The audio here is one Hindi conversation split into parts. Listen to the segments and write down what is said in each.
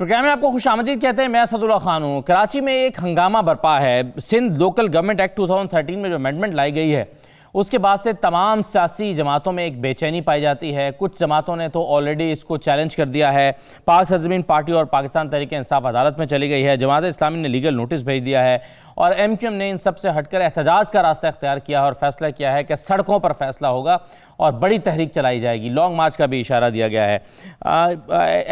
प्रोग्राम में आपको खुशामदीद कहते हैं। मैं असदुल्ला खान हूँ। कराची में एक हंगामा बरपा है। सिंध लोकल गवर्नमेंट एक्ट 2013 में जो अमेंडमेंट लाई गई है उसके बाद से तमाम सियासी जमातों में एक बेचैनी पाई जाती है। कुछ जमातों ने तो ऑलरेडी इसको चैलेंज कर दिया है। पाक सरजमीन पार्टी और पाकिस्तान तहरीक इंसाफ अदालत में चली गई है। जमात इस्लामी ने लीगल नोटिस भेज दिया है और MQM ने इन सब से हटकर एहतजाज का रास्ता इख्तियार किया और फैसला किया है कि सड़कों पर फैसला होगा और बड़ी तहरीक चलाई जाएगी। लॉन्ग मार्च का भी इशारा दिया गया है।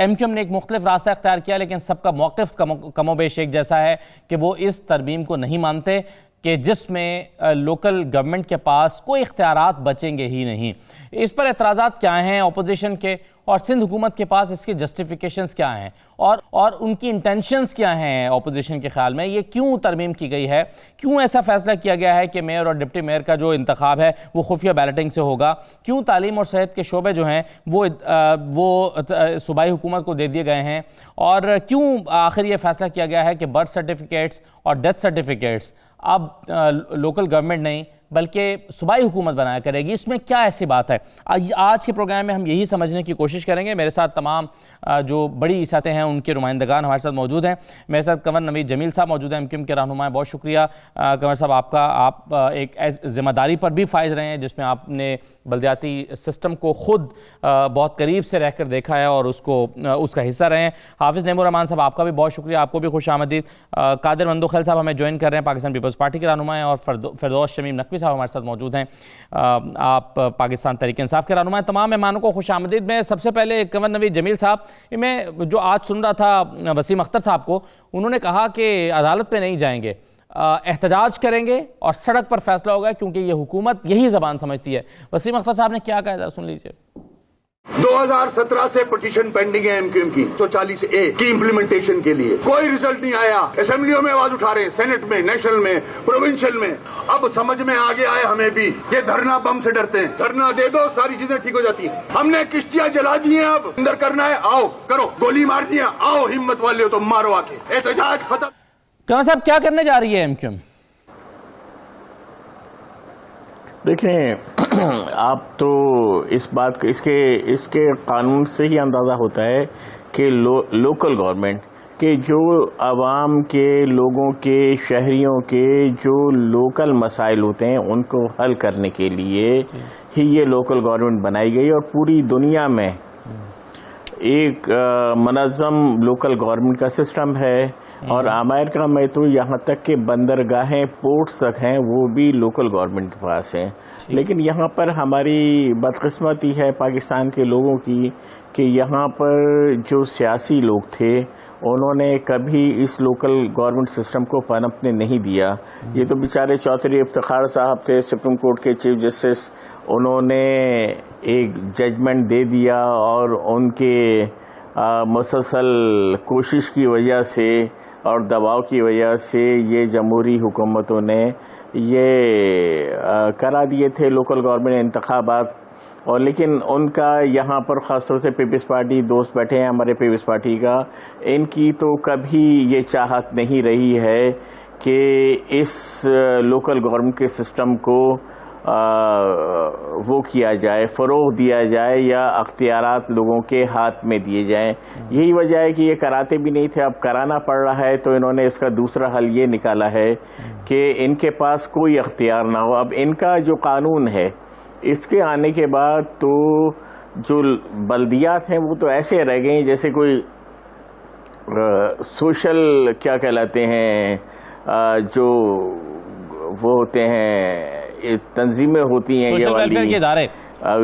MQM ने एक मुख्तलिफ रास्ता इख्तियार किया, लेकिन सबका मौक़िफ़ कमोबेश एक जैसा है कि वो इस तरमीम को नहीं मानते कि जिसमें लोकल गवर्नमेंट के पास कोई इख्तियारात बचेंगे ही नहीं। इस पर एतराज़ात क्या हैं अपोजिशन के और सिंध हुकूमत के पास इसके जस्टिफिकेशंस क्या हैं और उनकी इंटेंशंस क्या हैं अपोजिशन के ख्याल में? ये क्यों तरमीम की गई है? क्यों ऐसा फैसला किया गया है कि मेयर और डिप्टी मेयर का जो इंतखाब है वो खुफिया बैलेटिंग से होगा? क्यों तालीम और सेहत के शोबे जो हैं वो सूबाई हुकूमत को दे दिए गए हैं? और क्यों आखिर ये फैसला किया गया है कि बर्थ सर्टिफिकेट्स और डेथ सर्टिफिकेट्स अब लोकल गवर्नमेंट नहीं बल्कि सूबाई हुकूमत बनाया करेगी? इसमें क्या ऐसी बात है? आज के प्रोग्राम में हम यही समझने की कोशिश करेंगे। मेरे साथ तमाम जो बड़ी इसाते हैं उनके नुमाइंदगान हमारे साथ मौजूद हैं। मेरे साथ कंवर नवीद जमील साहब मौजूद हैं, MQM के रहनुमा। बहुत शुक्रिया कंवर साहब आपका। आप एक ज़िम्मेदारी पर भी फाइज रहे हैं जिसमें आपने बल्दियाती सिस्टम को खुद बहुत करीब से रहकर देखा है और उसका हिस्सा रहे हैं। हाफिज़ नईमुर रहमान साहब आपका भी बहुत शुक्रिया, आपको भी खुश आमदीद। कादिर मंदोखैल साहब हमें ज्वाइन कर रहे हैं, पाकिस्तान पीपल्स पार्टी के रहनुमा हैं। और फिरदौस शमीम नकवी साहब हमारे साथ मौजूद हैं, आप पाकिस्तान तहरीक इंसाफ के रहनुमा हैं। तमाम मेहमानों को खुश आमदीद। में सबसे पहले कंवर नवीद जमील साहब, मैं जो आज सुन रहा था वसीम अख्तर साहब को, उन्होंने कहा कि अदालत पे नहीं जाएंगे, एहतजाज करेंगे और सड़क पर फैसला होगा क्योंकि ये हुकूमत यही ज़बान समझती है। वसीम अख्तर साहब ने क्या कहा, सुन लीजिए। 2017 से पिटीशन पेंडिंग है MQM की 140A की इम्प्लीमेंटेशन के लिए, कोई रिजल्ट नहीं आया। असेंबलियों में आवाज उठा रहे हैं, सेनेट में, नेशनल में, प्रोविंशियल में। अब समझ में आगे आए हमें भी ये धरना बम से डरते हैं। धरना दे दो, सारी चीजें ठीक हो जाती हैं। हमने किश्तियां जला दी हैं, अब अंदर करना है, आओ करो। गोली मार दिया, आओ हिम्मत वाले हो तो मारो आके। एहतजाज खत्म। कंवर साहब क्या करने जा रही है MQM? देखें, आप तो इस बात इसके कानून से ही अंदाज़ा होता है कि लोकल गवर्नमेंट के जो आवाम के, लोगों के, शहरियों के जो लोकल मसाइल होते हैं उनको हल करने के लिए ही ये लोकल गवर्नमेंट बनाई गई। और पूरी दुनिया में एक मनज़्ज़म लोकल गवर्नमेंट का सिस्टम है। और अमेरिका में तो यहाँ तक कि बंदरगाहें, पोर्ट्स तक हैं, वो भी लोकल गवर्नमेंट के पास हैं। लेकिन यहाँ पर हमारी बदकिस्मती है पाकिस्तान के लोगों की कि यहाँ पर जो सियासी लोग थे उन्होंने कभी इस लोकल गवर्नमेंट सिस्टम को पनपने नहीं दिया। ये तो बेचारे चौधरी इफ्तिखार साहब थे, सुप्रीम कोर्ट के चीफ जस्टिस, उन्होंने एक जजमेंट दे दिया और उनके मुसलसल कोशिश की वजह से और दबाव की वजह से ये जमहूरी हुकूमतों ने ये करा दिए थे लोकल गवर्नमेंट इंतखाबात। और लेकिन उनका यहाँ पर ख़ासतौर से पीपल्स पार्टी दोस्त बैठे हैं हमारे पीपल्स पार्टी का, इनकी तो कभी ये चाहत नहीं रही है कि इस लोकल गवर्नमेंट के सिस्टम को वो किया जाए, फ़रोग़ दिया जाए या अख्तियारात लोगों के हाथ में दिए जाएं। यही वजह है कि ये कराते भी नहीं थे, अब कराना पड़ रहा है। तो इन्होंने इसका दूसरा हल ये निकाला है कि इनके पास कोई अख्तियार ना हो। अब इनका जो कानून है इसके आने के बाद तो जो बल्दियात हैं वो तो ऐसे रह गई जैसे कोई सोशल क्या कहलाते हैं, जो वो होते हैं तंजीमें होती हैं, ये वाली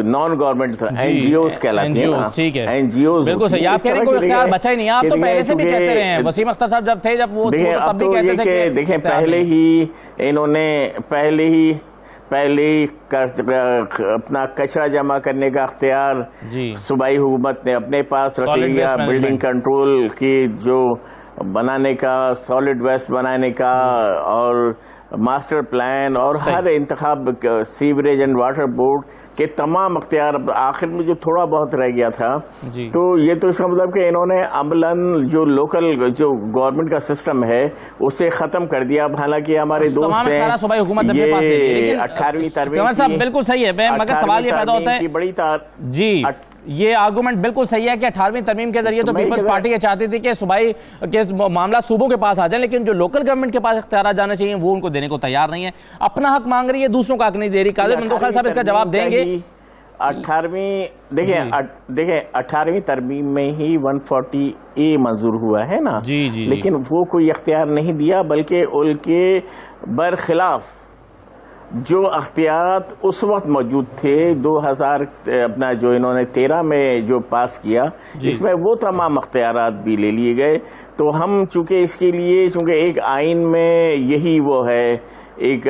नॉन गवर्नमेंट NGOs कहलाती हैं। ठीक है, NGOs बिल्कुल सही। आप कह रहे हैं कोई इख्तियार बचा ही नहीं। आप तो पहले से भी कहते रहे हैं, वसीम अख्तर साहब जब थे, जब वो तब भी कहते थे कि देखें पहले ही इन्होंने पहले ही अपना कचरा जमा करने का अख्तियार सूबाई हुकूमत ने अपने पास रख लिया। बिल्डिंग कंट्रोल की जो बनाने का, सॉलिड वेस्ट बनाने का और मास्टर प्लान और हर इंतखाब, सीवरेज एंड वाटर बोर्ड के तमाम अख्तियार आखिर में जो थोड़ा बहुत रह गया था। तो ये तो इसका मतलब कि इन्होंने अमलन जो लोकल जो गवर्नमेंट का सिस्टम है उसे ख़त्म कर दिया। हालांकि हमारे दोस्त हैं सूबाई हुकूमत ये 18वीं तरमीम बिल्कुल सही है, मगर सवाल ये पैदा होता है बड़ी ये आर्गुमेंट बिल्कुल सही है कि 18वीं तरमीम के जरिए तो पीपल्स पार्टी ये चाहती थी कि सूबाई के मामला सूबों के पास आ जाए, लेकिन जो लोकल गवर्नमेंट के पास इख्तियार जाने चाहिए वो उनको देने को तैयार नहीं है, अपना हक मांग रही है, दूसरों का हक नहीं दे रही। कादिर मंदोखाल साहब इसका जवाब देंगे। 18वीं तरमीम में ही 140A मंजूर हुआ है ना जी, लेकिन वो कोई इख्तियार नहीं दिया, बल्कि उनके बरखिलाफ जो अख्तियार उस वक्त मौजूद थे 2000 अपना जो इन्होंने 13 में जो पास किया, इसमें वो तमाम अख्तियार भी ले लिए गए। तो हम चूंकि इसके लिए चूंकि एक आइन में यही वो है, एक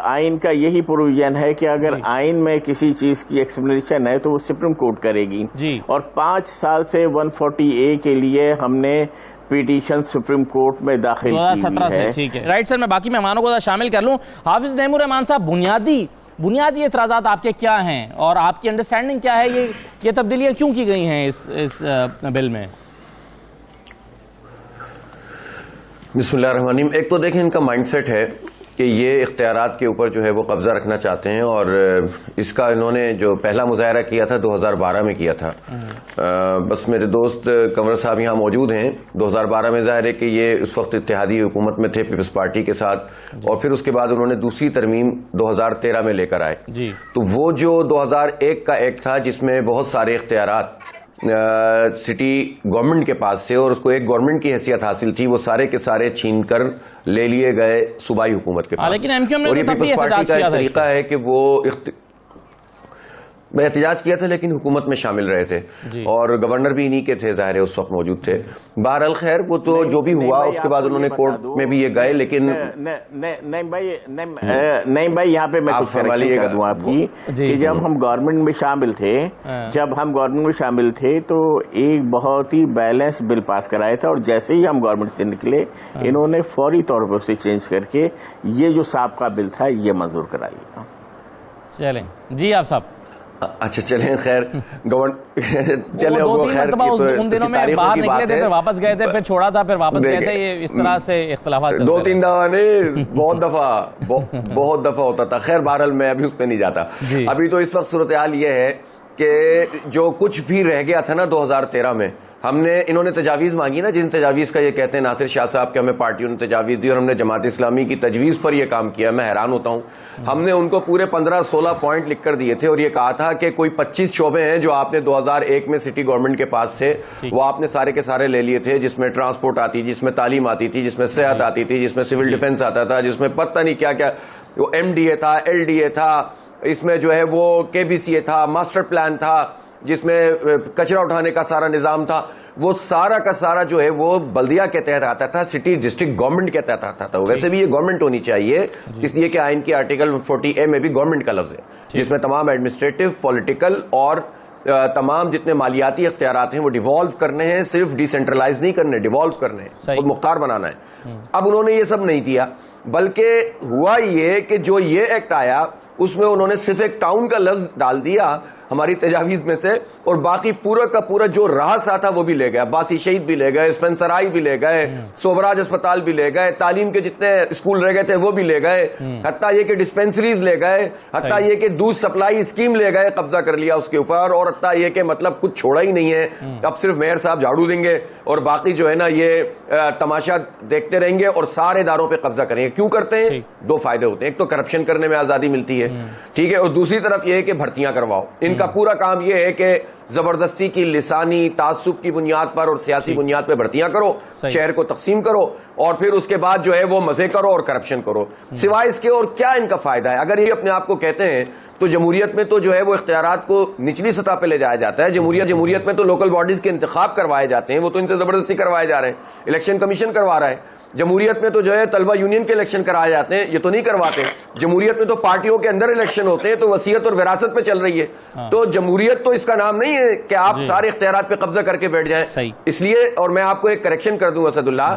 आइन का यही प्रोविजन है कि अगर आइन में किसी चीज की एक्सप्लेनेशन है तो वो सुप्रीम कोर्ट करेगी जी। और 5 साल से 140A के लिए हमने पिटीशन सुप्रीम कोर्ट में दाखिल 2017 से। ठीक है, राइट सर, मैं बाकी मेहमानों को शामिल कर लूं। हाफिज नईमुर रहमान साहब, बुनियादी एतराज़ात आपके क्या हैं और आपकी अंडरस्टैंडिंग क्या है, ये तब्दीलियां क्यों की गई हैं इस बिल में? बिस्मिल्लाहिर्रहमानिर्रहीम। एक तो देखें इनका माइंडसेट है कि ये इख्तियारात के ऊपर जो है वो कब्जा रखना चाहते हैं, और इसका इन्होंने जो पहला मुजाहरा किया था 2012 में किया था। बस मेरे दोस्त कंवर साहब यहाँ मौजूद हैं। 2012 में ज़ाहिर है कि ये उस वक्त इत्तेहादी हुकूमत में थे पीपल्स पार्टी के साथ, और फिर उसके बाद उन्होंने दूसरी तरमीम 2013 में लेकर आए जी। तो वो जो 2001 का एक्ट था जिसमें बहुत सारे इख्तियारात सिटी गवर्नमेंट के पास थे और उसको एक गवर्नमेंट की हैसियत हासिल थी, वो सारे के सारे छीन कर ले लिए गए सूबाई हुकूमत के पास। लेकिन एमक्यूएम ने और ये तो पीपल्स पार्टी का एक तरीका है कि वो एहतजाज किया था लेकिन हुकूमत में शामिल रहे थे और गवर्नर भी इन्हीं के थे, ज़ाहिर है उस वक्त मौजूद थे। बहरहाल खैर वो तो जो भी हुआ उसके बाद उन्होंने कोर्ट में भी ये गए, लेकिन नहीं भाई यहाँ पे मैं कुछ कर दूं आपकी कि जब हम गवर्नमेंट में शामिल थे तो एक बहुत ही बैलेंस बिल पास कराया था, और जैसे ही हम गवर्नमेंट से निकले इन्होंने फौरी तौर पर उसे चेंज करके ये जो साबका बिल था ये मंजूर करा लिया। चलें जी आप साहब। अच्छा चलें, खैर चले वो खैर उन दिनों में बाहर निकले थे, फिर वापस गए थे, फिर छोड़ा था, फिर वापस गए थे, ये इस तरह से इख्तिलाफात 2-3 दफा नहीं, बहुत दफा होता था। खैर बहरहाल मैं अभी उसमें नहीं जाता। अभी तो इस वक्त सूरत हाल ये है कि जो कुछ भी रह गया था ना 2013 में, इन्होंने तजावीज़ मांगी ना, जिन तजावीज़ का ये कहते हैं नासिर शाह साहब के हमें पार्टियों ने तजावीज़ दी और हमने जमात इस्लामी की तजवीज़ पर ये काम किया। मैं हैरान होता हूँ, हमने उनको पूरे 15-16 पॉइंट लिख कर दिए थे और ये कहा था कि कोई 25 शोबे हैं जो आपने 2001 में सिटी गवर्नमेंट के पास थे, वो आपने सारे के सारे ले लिए थे, जिसमें ट्रांसपोर्ट आती, जिसमें तालीम आती थी, जिसमें सेहत आती थी, जिसमें सिविल डिफेंस आता था, जिसमें पता नहीं क्या क्या, वो MDA था, LDA था, इसमें जो है वो KBCA था, मास्टर प्लान था, जिसमें कचरा उठाने का सारा निजाम था। वो सारा का सारा जो है वो बल्दिया के तहत आता था, सिटी डिस्ट्रिक्ट गवर्नमेंट के तहत आता था। वैसे भी ये गवर्नमेंट होनी चाहिए, इसलिए कि आइन की आर्टिकल 40A में भी गवर्नमेंट का लफ्ज है, जिसमें तमाम एडमिनिस्ट्रेटिव, पॉलिटिकल और तमाम जितने मालियाती इख्तियारात हैं वो डिवॉल्व करने हैं, सिर्फ डिसेंट्रलाइज नहीं करने, डिवॉल्व करने हैं, खुद मुख्तार बनाना है। अब उन्होंने ये सब नहीं किया, बल्कि हुआ ये कि जो ये एक्ट आया उसमें उन्होंने सिर्फ एक टाउन का लफ्ज डाल दिया हमारी तजावीज में से, और बाकी पूरा का पूरा जो रास्ता था वो भी ले गए। अब्बासी शहीद भी ले गए, स्पेंसराई भी ले गए, सोबराज अस्पताल भी ले गए, तालीम के जितने स्कूल रह गए थे वो भी ले गए, हत्ता ये कि डिस्पेंसरीज ले गए, हत्ता ये कि दूध सप्लाई स्कीम ले गए, कब्जा कर लिया उसके ऊपर, और हत्ता ये कि मतलब कुछ छोड़ा ही नहीं है। अब सिर्फ मेयर साहब झाड़ू देंगे और बाकी जो है ना ये तमाशा देखते रहेंगे और सारे इदारों पर कब्जा करेंगे। क्यों करते हैं? 2 फायदे होते हैं, एक तो करप्शन करने में आजादी मिलती है, ठीक है, और दूसरी तरफ यह है कि भर्तियां करवाओ। इनका पूरा काम यह है कि जबरदस्ती की लिसानी तासुब की बुनियाद पर और सियासी बुनियाद पर भर्तियां करो, शहर को तकसीम करो और फिर उसके बाद जो है वो मजे करो और करप्शन करो। सिवाय इसके और क्या इनका फायदा है? अगर ये अपने आप को कहते हैं तो जमहूरियत में तो जो है वो इख्तियारात को निचली सतह पे ले जाया जाता है। जमहूरियत में तो लोकल बॉडीज के इंतखाब करवाए जाते हैं, वो तो इनसे जबरदस्ती करवाए जा रहे हैं, इलेक्शन कमीशन करवा रहा है। जमहूरियत में तो जो है तलबा यूनियन के इलेक्शन कराए जाते हैं, ये तो नहीं करवाते। जमहूरियत में तो पार्टियों के अंदर इलेक्शन होते हैं, तो वसीयत और विरासत पे चल रही है। तो जमहूरियत तो इसका नाम नहीं है कि आप सारे इख्तियारात पे कब्जा करके बैठ जाएं। इसलिए, और मैं आपको एक करेक्शन कर दूं असदुल्ला,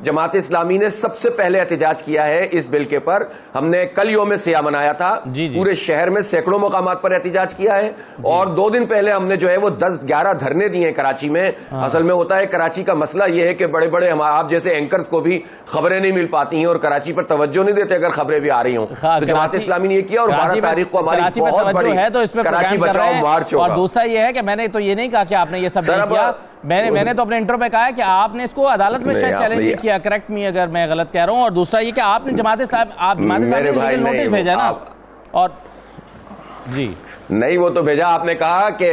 जमात इस्लामी ने सबसे पहले एहतजाज किया है इस बिल के पर। हमने कल यौम सियाह मनाया था, पूरे शहर में सैकड़ों मुकामात पर एहतिजाज किया है और 2 दिन पहले हमने जो है वो 10-11 धरने दिए हैं कराची में। असल में होता है कराची का मसला ये है कि बड़े बड़े आप जैसे एंकर्स को भी खबरें नहीं मिल पाती हैं और कराची पर तवज्जो नहीं देते अगर खबरें भी आ रही हों। तो जमात इस्लामी ने ये किया और 12 तारीख को हमारी बहुत बड़ी है तो इस पे कराची बचाओ मार्च होगा। और दूसरा ये है कि मैंने तो ये नहीं कहा कि आपने ये सब नहीं किया, मैंने तो अपने इंटरव्यू में कहा है कि आपने इसको अदालत में शायद चैलेंज नहीं किया, करेक्ट मी अगर मैं गलत कह रहा हूं। और दूसरा ये कि आपने जमात इस्लामी ने नोटिस भेजा ना, और जी नहीं वो तो भेजा, आपने कहा कि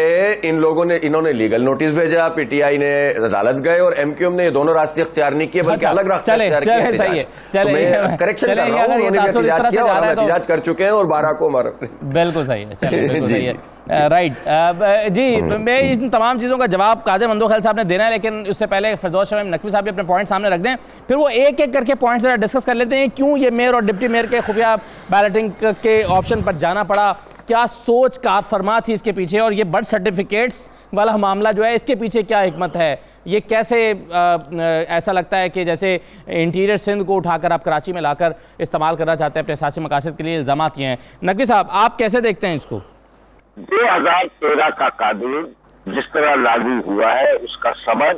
इन्होंने लीगल नोटिस भेजा, पीटीआई ने अदालत गए और एमक्यूएम ने ये दोनों रास्ते इख्तियार नहीं किए बल्कि अलग रास्ते इख्तियार किए। सही है, चले करेक्शन कर रहा हूं, उन्होंने एहतिजाज किया और हम एहतिजाज कर चुके हैं और 12 को मार। बिल्कुल सही है, चलिए बिल्कुल सही है, राइट जी। मैं इन तमाम चीज़ों का जवाब कादिर मंदोखैल साहब ने देना है, लेकिन उससे पहले फिरदौस शमीम नकवी साहब भी अपने पॉइंट सामने रख दें, फिर वो एक एक करके पॉइंट जरा डिस्कस कर लेते हैं। क्यों ये मेयर और डिप्टी मेयर के खुफिया बैलेटिंग के ऑप्शन पर जाना पड़ा, क्या सोच कार फरमा थी इसके पीछे, और ये बर्थ सर्टिफिकेट्स वाला मामला जो है इसके पीछे क्या हिकमत है, ये कैसे ऐसा लगता है कि जैसे इंटीरियर सिंध को उठाकर आप कराची में लाकर इस्तेमाल करना चाहते हैं अपने सियासी मकासद के लिए, इल्ज़ाम ये हैं। नकवी साहब आप कैसे देखते हैं इसको? 2013 का कानून जिस तरह लागू हुआ है उसका समझ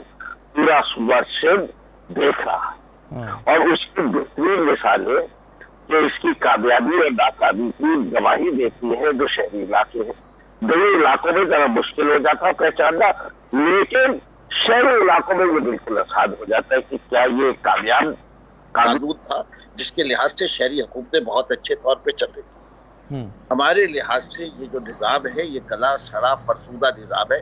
पूरा सूबा सिंध देख रहा है और उसकी बेहतरीन मिसालें जो इसकी कामयाबी और नाकामी की गवाही देती है जो शहरी इलाके हैं। बड़े इलाकों में जरा मुश्किल हो जाता है पहचानना, लेकिन शहरी इलाकों में ये बिल्कुल आसान हो जाता है कि क्या ये कामयाब कानून था जिसके लिहाज से शहरी हुकूमतें बहुत अच्छे तौर पे चल रही थी। हमारे लिहाज से ये जो निज़ाम है ये गला सड़ा फरसूदा निज़ाम है।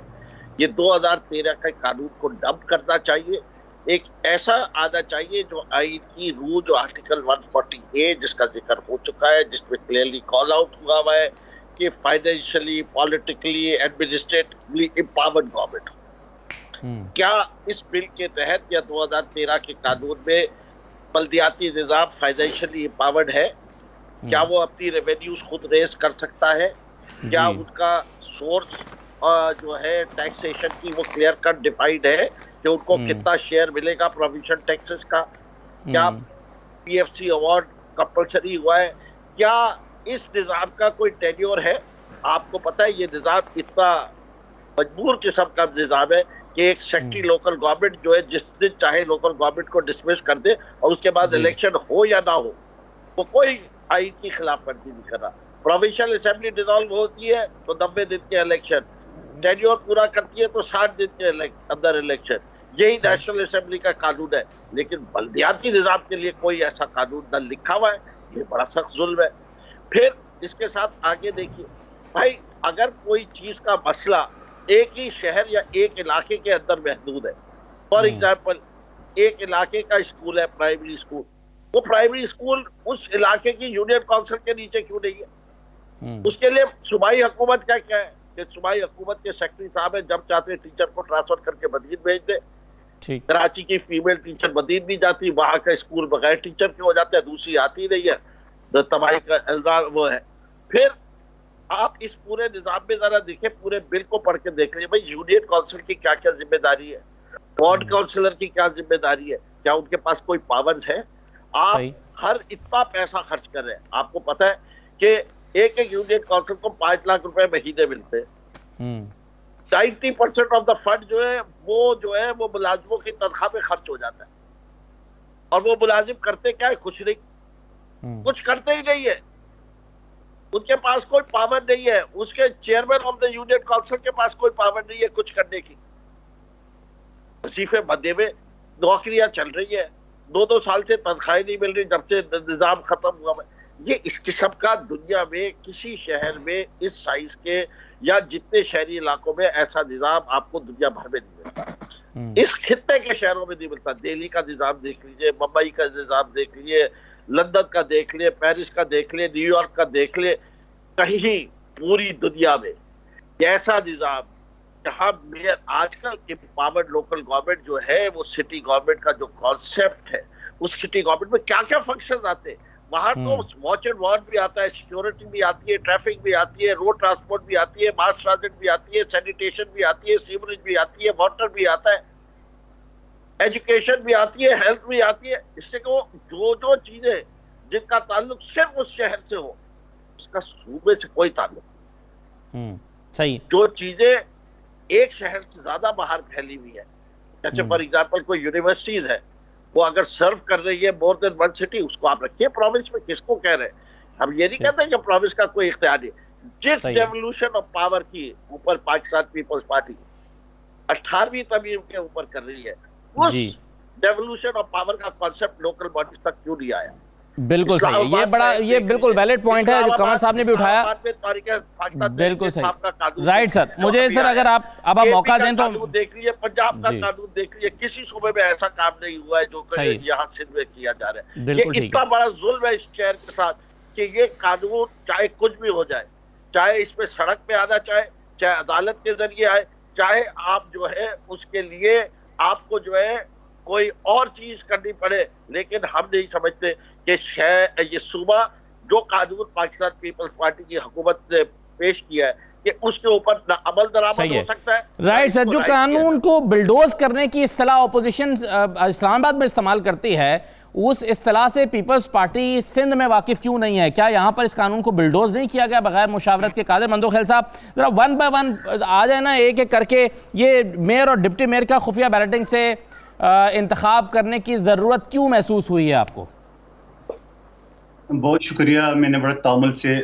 ये 2013 के कानून को डंप करना चाहिए, एक ऐसा आना चाहिए जो आईन की रूल जो आर्टिकल 148 जिसका जिक्र हो चुका है, जिसमें क्लियरली कॉल आउट हुआ है कि financially, politically, administratively empowered government. क्या इस बिल के तहत या 2013 के कानून में बल्दियाती निज़ाम फाइनेंशियली एम्पावर्ड है? क्या वो अपनी रेवेन्यूज खुद रेज कर सकता है? क्या उनका सोर्स जो है टैक्सेशन की वो क्लियर कट डिफाइंड है कि उनको कितना शेयर मिलेगा प्रोविजन टैक्सेस का? क्या पीएफसी अवार्ड कंपलसरी हुआ है? क्या इस निज़ाम का कोई टेन्योर है? आपको पता है ये निज़ाम इतना मजबूर किस्म का निज़ाम है कि एक सेक्रेटरी लोकल गवर्नमेंट जो है जिस दिन चाहे लोकल गवर्नमेंट को डिसमिस कर दे और उसके बाद इलेक्शन हो या ना हो वो कोई आईन की खिलाफ वर्जी नहीं कर रहा। प्रोविंशियल असेंबली डिसॉल्व होती है तो 90 दिन के इलेक्शन, टेन्योर पूरा करती है तो 60 दिन के अंदर इलेक्शन। यही नेशनल असेंबली का कानून है, लेकिन बल्दियाती निज़ाम के लिए कोई ऐसा कानून न लिखा हुआ है। ये बड़ा सख्त जुल्म है। फिर इसके साथ आगे देखिए भाई, अगर कोई चीज का मसला एक ही शहर या एक इलाके के अंदर महदूद है, फॉर एग्जाम्पल एक इलाके का स्कूल है प्राइमरी स्कूल, वो प्राइमरी स्कूल उस इलाके की यूनियन काउंसिल के नीचे क्यों नहीं है? उसके लिए सूबाई हुकूमत का क्या है कि सूबाई हुकूमत के सेक्रेटरी साहब है, जब चाहते टीचर को ट्रांसफर करके मदीन भेज दे। कराची की फीमेल टीचर मदीन नहीं जाती, वहां का स्कूल बगैर टीचर के हो जाते हैं, दूसरी आती नहीं है, तो तबाही का इल्जाम वो है। फिर आप इस पूरे निजाम में जरा देखिए, पूरे बिल को पढ़ के देख लीजिए भाई यूनियन काउंसिल की क्या क्या जिम्मेदारी है, वार्ड काउंसिलर की क्या जिम्मेदारी है, क्या उनके पास कोई पावर्स है? आप हर इतना पैसा खर्च कर रहे हैं। आपको पता है कि एक एक यूनियन काउंसिल को 5 लाख रुपए महीने मिलते हैं। 90% ऑफ द फंड जो है वो मुलाजिमों की तनख्वाह पे खर्च हो जाता है। और वो मुलाजिम करते क्या है? कुछ नहीं, कुछ करते ही नहीं है। उनके पास कोई पावर नहीं है, उसके chairman of the union council के पास कोई पावर नहीं है कुछ करने की। वजीफे बदे में नौकरियां चल रही है, 2-2 साल से तनख्वाहें नहीं मिल रही जब से निजाम खत्म हुआ है। ये इस किस्म का दुनिया में किसी शहर में इस साइज के या जितने शहरी इलाकों में ऐसा निजाम आपको दुनिया भर में नहीं मिलता। इस खित्ते के शहरों में नहीं मिलता। दिल्ली का निजाम देख लीजिए, मुंबई का निजाम देख लीजिए, लंदन का देख लिए, पेरिस का देख लिए, न्यूयॉर्क का देख लिए, कहीं पूरी दुनिया में ऐसा निजाम जहां मेयर आजकल एम्पावर्ड लोकल गवर्नमेंट जो है वो सिटी गवर्नमेंट का जो कॉन्सेप्ट है, उस सिटी गवर्नमेंट में क्या क्या फंक्शन आते हैं वहां तो वॉच एंड वार्ड भी आता है, सिक्योरिटी भी आती है, ट्रैफिक भी आती है, रोड ट्रांसपोर्ट भी आती है, मास ट्रांजिट भी आती है, सैनिटेशन भी आती है, सीवरेज भी आती है, वाटर भी आता है, एजुकेशन भी आती है, हेल्थ भी आती है। इससे को जो जो चीजें जिनका ताल्लुक सिर्फ उस शहर से हो, इसका सूबे से कोई ताल्लुक। सही। जो चीजें एक शहर से ज्यादा बाहर फैली हुई है, जैसे फॉर एग्जाम्पल कोई यूनिवर्सिटीज है, वो अगर सर्व कर रही है मोर देन वन सिटी, उसको आप रखिए प्रोविंस में। किसको कह रहे हैं? हम ये नहीं कहते कि प्रोविंस का कोई इख्तियार नहीं। जिस डेवोल्यूशन ऑफ पावर की ऊपर पाकिस्तान पीपल्स पार्टी 18वीं तरमीम के ऊपर कर रही है, उस डेवोल्यूशन ऑफ पावर का कॉन्सेप्ट लोकल बॉडीज तक क्यों नहीं आया? बिल्कुल सही, ये बिल्कुल वैलिड पॉइंट है जो कमर साहब ने भी उठाया। बिल्कुल सही, राइट सर। मुझे सर अगर आप मौका दें तो देख लीजिए, पंजाब का कानून देख लीजिए, किसी सूबे में ऐसा काम नहीं हुआ है जो यहाँ सिंध में किया जा रहा है। ये इतना बड़ा जुल्म है इस शहर के साथ कि ये कानून चाहे कुछ भी हो जाए, चाहे इस पे सड़क पे आना चाहे अदालत के जरिए आए, चाहे आप जो है उसके लिए आपको जो है कोई और चीज करनी पड़े, लेकिन हम नहीं समझते कि ये सूबा जो कानून पाकिस्तान पीपल्स पार्टी की हुकूमत ने पेश किया है कि उसके ऊपर अमल दरामद हो सकता है। राइट सर, जो कानून को बिल्डोज करने की इस्तेलाह ऑपोजिशन इस्लामाबाद में इस्तेमाल करती है, उस इस्तेलाह से पीपल्स पार्टी सिंध में वाकिफ क्यों नहीं है? क्या यहाँ पर इस कानून को बिल्डोज नहीं किया गया बगैर मुशावरत के? कादिर मंदोखेल साहब जरा वन बाय वन आ जाए ना, एक एक करके। ये मेयर और डिप्टी मेयर का खुफिया बैलेटिंग से इंतखाब करने की ज़रूरत क्यों महसूस हुई है आपको? बहुत शुक्रिया, मैंने बड़े तामुल से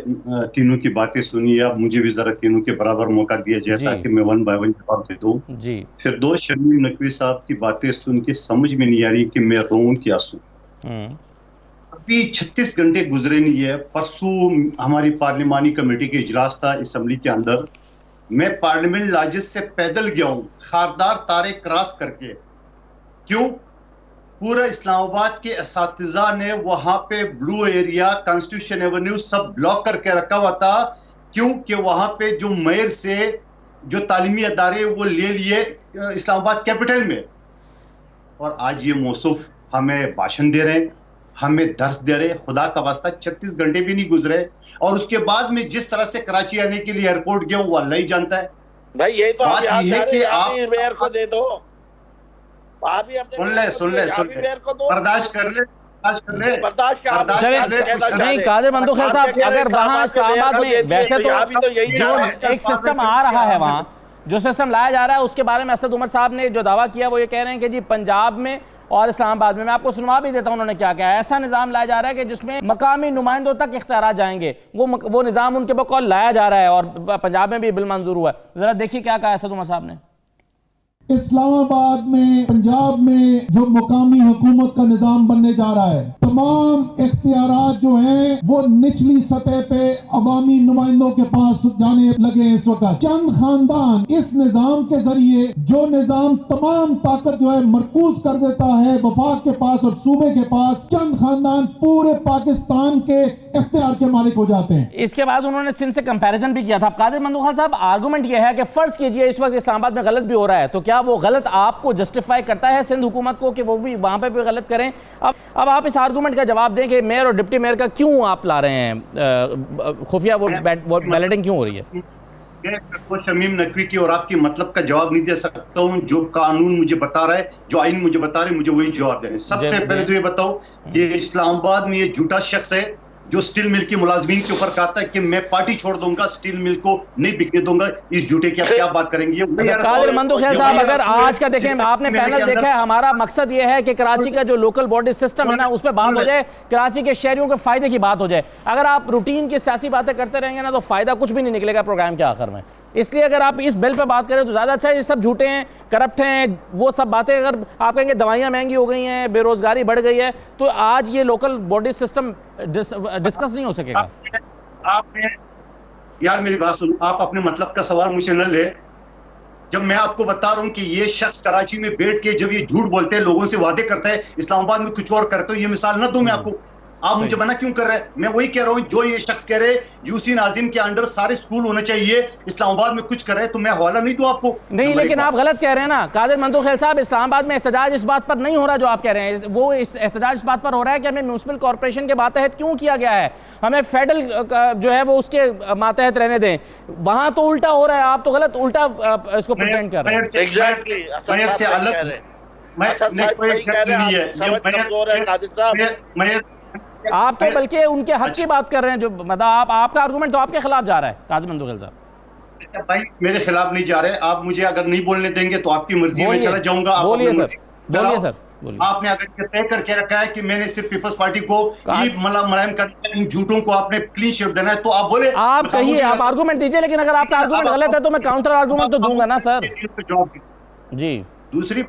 तीनों की बातें सुनी। अब मुझे भी जरा तीनों के बराबर मौका दिया जाए ताकि मैं वन बाय वन जवाब दे दूं। जी। फिर दो शमीम नकवी साहब की बातें सुन के समझ में नहीं आ रही कि मैं रोऊं क्या आंसू। अभी 36 घंटे गुजरे नहीं है। परसों हमारी पार्लिमानी कमेटी के इजलास था असेंबली के अंदर। मैं पार्लियामेंट लाजिस से पैदल गया हूँ, खारदार तारे क्रॉस करके। क्यों? पूरा इस्लामाबाद के असातिज़ा ने वहां पे ब्लू एरिया, कॉन्स्टिट्यूशन एवेन्यू सब ब्लॉक करके रखा हुआ था। क्योंकि वहां पे जो मेयर से जो तालीमी अदारे वो ले लिए इस्लामाबाद कैपिटल में, और आज ये मौसूफ हमें भाषण दे रहे हैं, हमें दर्स दे रहे हैं। खुदा का वास्ता 36 घंटे भी नहीं गुजरे और उसके बाद में जिस तरह से कराची आने के लिए एयरपोर्ट गया हूँ वो अल्लाह ही जानता है। भाई ये तो बात यह है कि आप मेयर को दे दो, सुन ले बर्दाश्त कर ले। नहीं कादिर मंदोखेल साहब, अगर वहाँ इस्लामाबाद में वैसे तो जो एक सिस्टम आ रहा है, वहाँ जो सिस्टम लाया जा रहा है, उसके बारे में असद उमर साहब ने जो दावा किया वो ये कह रहे हैं कि जी पंजाब में और इस्लामाबाद में, मैं आपको सुनवा भी देता हूं उन्होंने क्या कहा। ऐसा निज़ाम लाया जा रहा है कि जिसमें मकामी नुमाइंदों तक इख्तियार जाएंगे, वो निज़ाम उनके बकौल लाया जा रहा है और पंजाब में भी बिल मंजूर हुआ है। जरा देखिए क्या कहा असद उमर साहब ने। इस्लामाबाद में, पंजाब में जो मुकामी हुकूमत का निजाम बनने जा रहा है, तमाम इख्तियारात जो हैं वो निचली सतह पे अवामी नुमाइंदों के पास जाने लगे हैं इस वक्त। चंद खानदान इस निजाम के जरिए जो निजाम तमाम ताकत जो है मरकूज कर देता है वफाक के पास और सूबे के पास, चंद खानदान पूरे पाकिस्तान के इख्तियार के मालिक हो जाते हैं। इसके बाद उन्होंने सिंध से कंपैरिजन भी किया था। कादिर मंदोखेल साहब, आर्गुमेंट यह है कि फर्ज कीजिए इस वक्त इस्लामाबाद में गलत भी हो रहा है, तो क्या वो गलत आपको जस्टिफाई करता है सिंध हुकूमत को कि वो भी वहां पे भी गलत करें? अब आप इस आर्गुमेंट का जवाब दें कि मेयर और डिप्टी मेयर का क्यों आप ला रहे हैं, खुफिया वोट बैलेटिंग क्यों हो रही है? मैं शमीम नकवी की और आपकी मतलब का जवाब नहीं दे सकता हूं। जो कानून मुझे बता रहा है, जो आइन मुझे बता रहे, मुझे वही जवाब देने। सबसे पहले तो ये बताओ कि इस्लामाबाद में ये झूठा शख्स है जो स्टील मिल की मुलाजमीन के ऊपर कहता है कि मैं पार्टी छोड़ दूंगा, स्टील मिल को नहीं बिकने दूंगा। इस झूठे की आप क्या बात करेंगे? कादिर मंदोखेल साहब, अगर आज का देखें, आपने पैनल देखा है, हमारा मकसद ये है कि कराची का जो लोकल बॉडी सिस्टम है ना, उस पर बात हो जाए, कराची के शहरियों के फायदे की बात हो जाए। अगर आप रूटीन की सियासी बातें करते रहेंगे ना, तो फायदा कुछ भी नहीं निकलेगा प्रोग्राम के आखिर में। इसलिए अगर आप इस बिल पे बात करें तो ज्यादा अच्छा है। ये सब झूठे हैं, करप्ट हैं, वो सब बातें अगर आप कहेंगे दवाइयां महंगी हो गई हैं, बेरोजगारी बढ़ गई है, तो आज ये लोकल बॉडी सिस्टम डिस्कस नहीं हो सकेगा। आपने यार मेरी बात सुनो, आप अपने मतलब का सवाल मुझे न ले। जब मैं आपको बता रहा हूं कि ये शख्स कराची में बैठ के जब ये झूठ बोलते हैं, लोगों से वादे करता है, इस्लामाबाद में कुछ और करते हो, ये मिसाल न दूं मैं आपको? आप मुझे मना क्यों कर रहे हैं? मैं वही कह रहा हूं जो ये शख्स कह रहे हैं यूसी नाजिम के अंडर सारे स्कूल होने चाहिए, इस्लामाबाद में कुछ कर रहे हैं, तो मैं हवाला नहीं दूं आपको? नहीं, लेकिन आप गलत कह रहे हैं ना कादिर मंदोखेल साहब। इस्लामाबाद में एहतजाज इस बात पर नहीं हो रहा जो आप कह रहे हैं, वो इस एहतजाज इस बात पर हो रहा है कि हमें म्यूनिसिपल कॉर्पोरेशन के मातहत क्यों किया गया है, हमें फेडरल जो है वो उसके मातहत रहने दें। वहां तो उल्टा हो रहा है, आप तो गलत उल्टा इसको प्रिटेंड कर रहे हैं। आप तो बल्कि उनके हक की बात कर रहे हैं, जो मतलब आपका आर्गूमेंट तो आपके खिलाफ जा रहा है काजी मंदोखेल साहब। भाई मेरे खिलाफ नहीं जा रहे, आप मुझे अगर नहीं बोलने देंगे तो आपकी मर्जी में चला जाऊंगा। आप बोलिए अपनी सर, मर्जी बोलिए चलाओ। सर, बोलिए। आपने अगर ये तय करके रखा है कि मैंने सिर्फ पीपल्स पार्टी को ही मुलायम करना है, इन झूठों को आपने क्लीन शेव देना है, तो आप बोले, आप कहिए, आप आर्गूमेंट दीजिए, लेकिन अगर आपका आर्गूमेंट गलत है तो मैं काउंटर आर्गूमेंट तो दूंगा ना सर। जी। दूसरी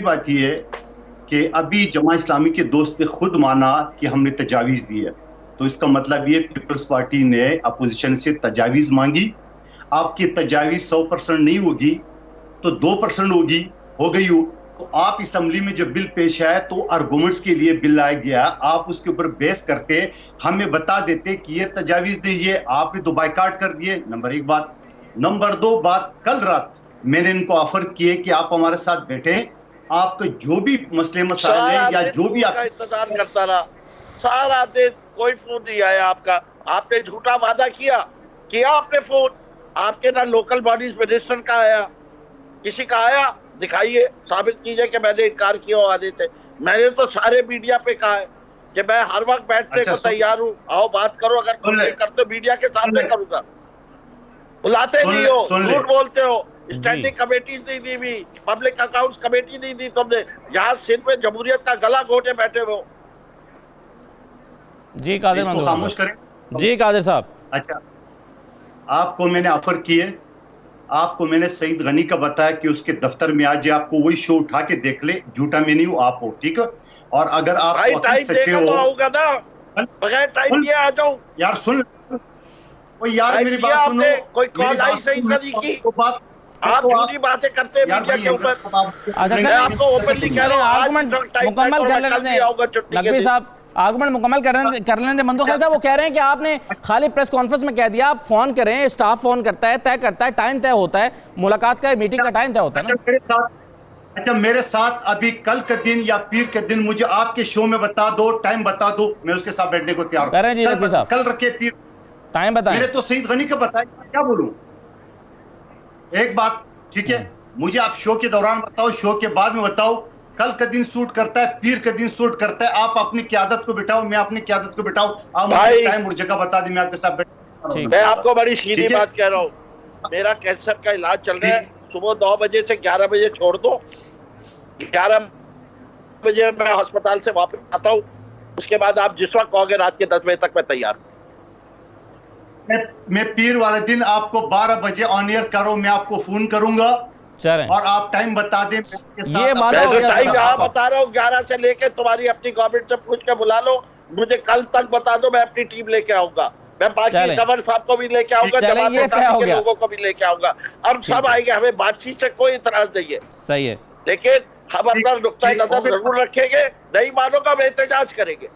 बात ये है कि अभी जमा इस्लामी के दोस्त ने खुद माना कि हमने तजावीज दी है, तो इसका मतलब ये पीपल्स पार्टी ने अपोजिशन से तजावीज मांगी। आपकी तजावीज 100% नहीं होगी तो 2% होगी, हो गई हो, तो आप असेंबली में जब बिल पेश आया तो आर्गुमेंट्स के लिए बिल लाया गया, आप उसके ऊपर बहस करते, हमें बता देते कि ये तजावीज नहीं है, आपने तो बाइकाट कर दिए। नंबर 1 बात। नंबर 2 बात, कल रात मैंने इनको ऑफर किए कि आप हमारे साथ बैठे, आपके जो भी मसले मसाइल है या जो भी आप इंतजार करता रहा सारा दिन, कोई फोन नहीं आया आपका। आपने झूठा वादा किया आपने फोन, आपके ना लोकल बॉडीज मिनिस्टर का आया, किसी का आया, दिखाइए, साबित कीजिए कि मैंने इनकार किया आने थे। मैंने तो सारे मीडिया पे कहा है कि मैं हर वक्त बैठने को तैयार हूँ, आओ बात करो, अगर तुम नहीं करते मीडिया के सामने करूंगा। बुलाते नहीं हो, झूठ बोलते हो, स्टैंडिंग कमेटी नहीं दी हुई, पब्लिक अकाउंट्स कमेटी नहीं दी तुमने, यहाँ सिंध में जमहूरियत का गला घोटे बैठे हो। जी कादिर इसको खामोश करें। जी कादिर साहब। अच्छा, आपको मैंने ऑफर किए, आपको मैंने सईद गनी का बताया कि उसके दफ्तर में आज आपको वही शो उठा के देख ले, झूठा मैं नहीं हूँ, आप हो, ठीक है। और अगर आप सच्चे हो, आऊंगा ना, बगैर टाइम दिए आ जाऊं। यार सुन, यार मेरी बात सुनो, कोई कॉल आई सही की बात, आप झूठी बातें करते हैं मीडिया के ऊपर। मैं आपको ओपनली कह रहा हूं, आर्गुमेंट मुकम्मल कर लेने दें नकवी साहब, आर्गुमेंट मुकम्मल कर लेने दें। मंदोखेल साहब वो कह रहे हैं कि आपने खाली प्रेस कॉन्फ्रेंस में कह दिया, आप फोन करें, स्टाफ फोन करता है, तय करता है, टाइम तय होता है, मुलाकात का, मीटिंग का टाइम तय होता है। अच्छा मेरे साथ अभी कल के दिन या पीर के दिन मुझे आपके शो में बता दो, टाइम बता दो, मैं उसके साथ बैठने को तैयार हूं। कल रखे पीर, टाइम बताएं। मेरे तो सईद गनी का बताया, क्या बोलूं। एक बात ठीक है, मुझे आप शो के दौरान बताओ, शो के बाद में बताओ, कल का दिन सूट करता है, पीर का दिन सूट करता है, आप अपनी क़यादत को बिठाओ, मैं अपनी क़यादत को बिठाऊं, आप मुझे टाइम और जगह बता दी, मैं आपके साथ बैठ। मैं आपको बड़ी सीधी बात कह रहा हूँ, मेरा कैंसर का इलाज चल रहा है, सुबह 9 बजे से 11 बजे छोड़ दो, 11 बजे मैं अस्पताल से वापस आता हूँ, उसके बाद आप जिस वक्त कहोगे रात के 10 बजे तक मैं तैयार हूँ। मैं पीर वाले दिन आपको 12 बजे ऑन एयर करो, मैं आपको फोन करूंगा और आप टाइम बता दें। ये टाइम यहाँ बता रहा हूँ, 11 से लेके तुम्हारी अपनी गवर्नमेंट से पूछ के बुला लो, मुझे कल तक बता दो, मैं अपनी टीम लेके आऊंगा, मैं बाकी गवर्नर साहब को भी लेके आऊंगा, जमात के लोगों को भी लेके आऊंगा, अब सब आएंगे, हमें बातचीत से कोई इतराज नहीं है। सही है, लेकिन हम अपना नुक्ता नजर जरूर रखेंगे, नहीं मानोगा मैं एहतजाज करेंगे,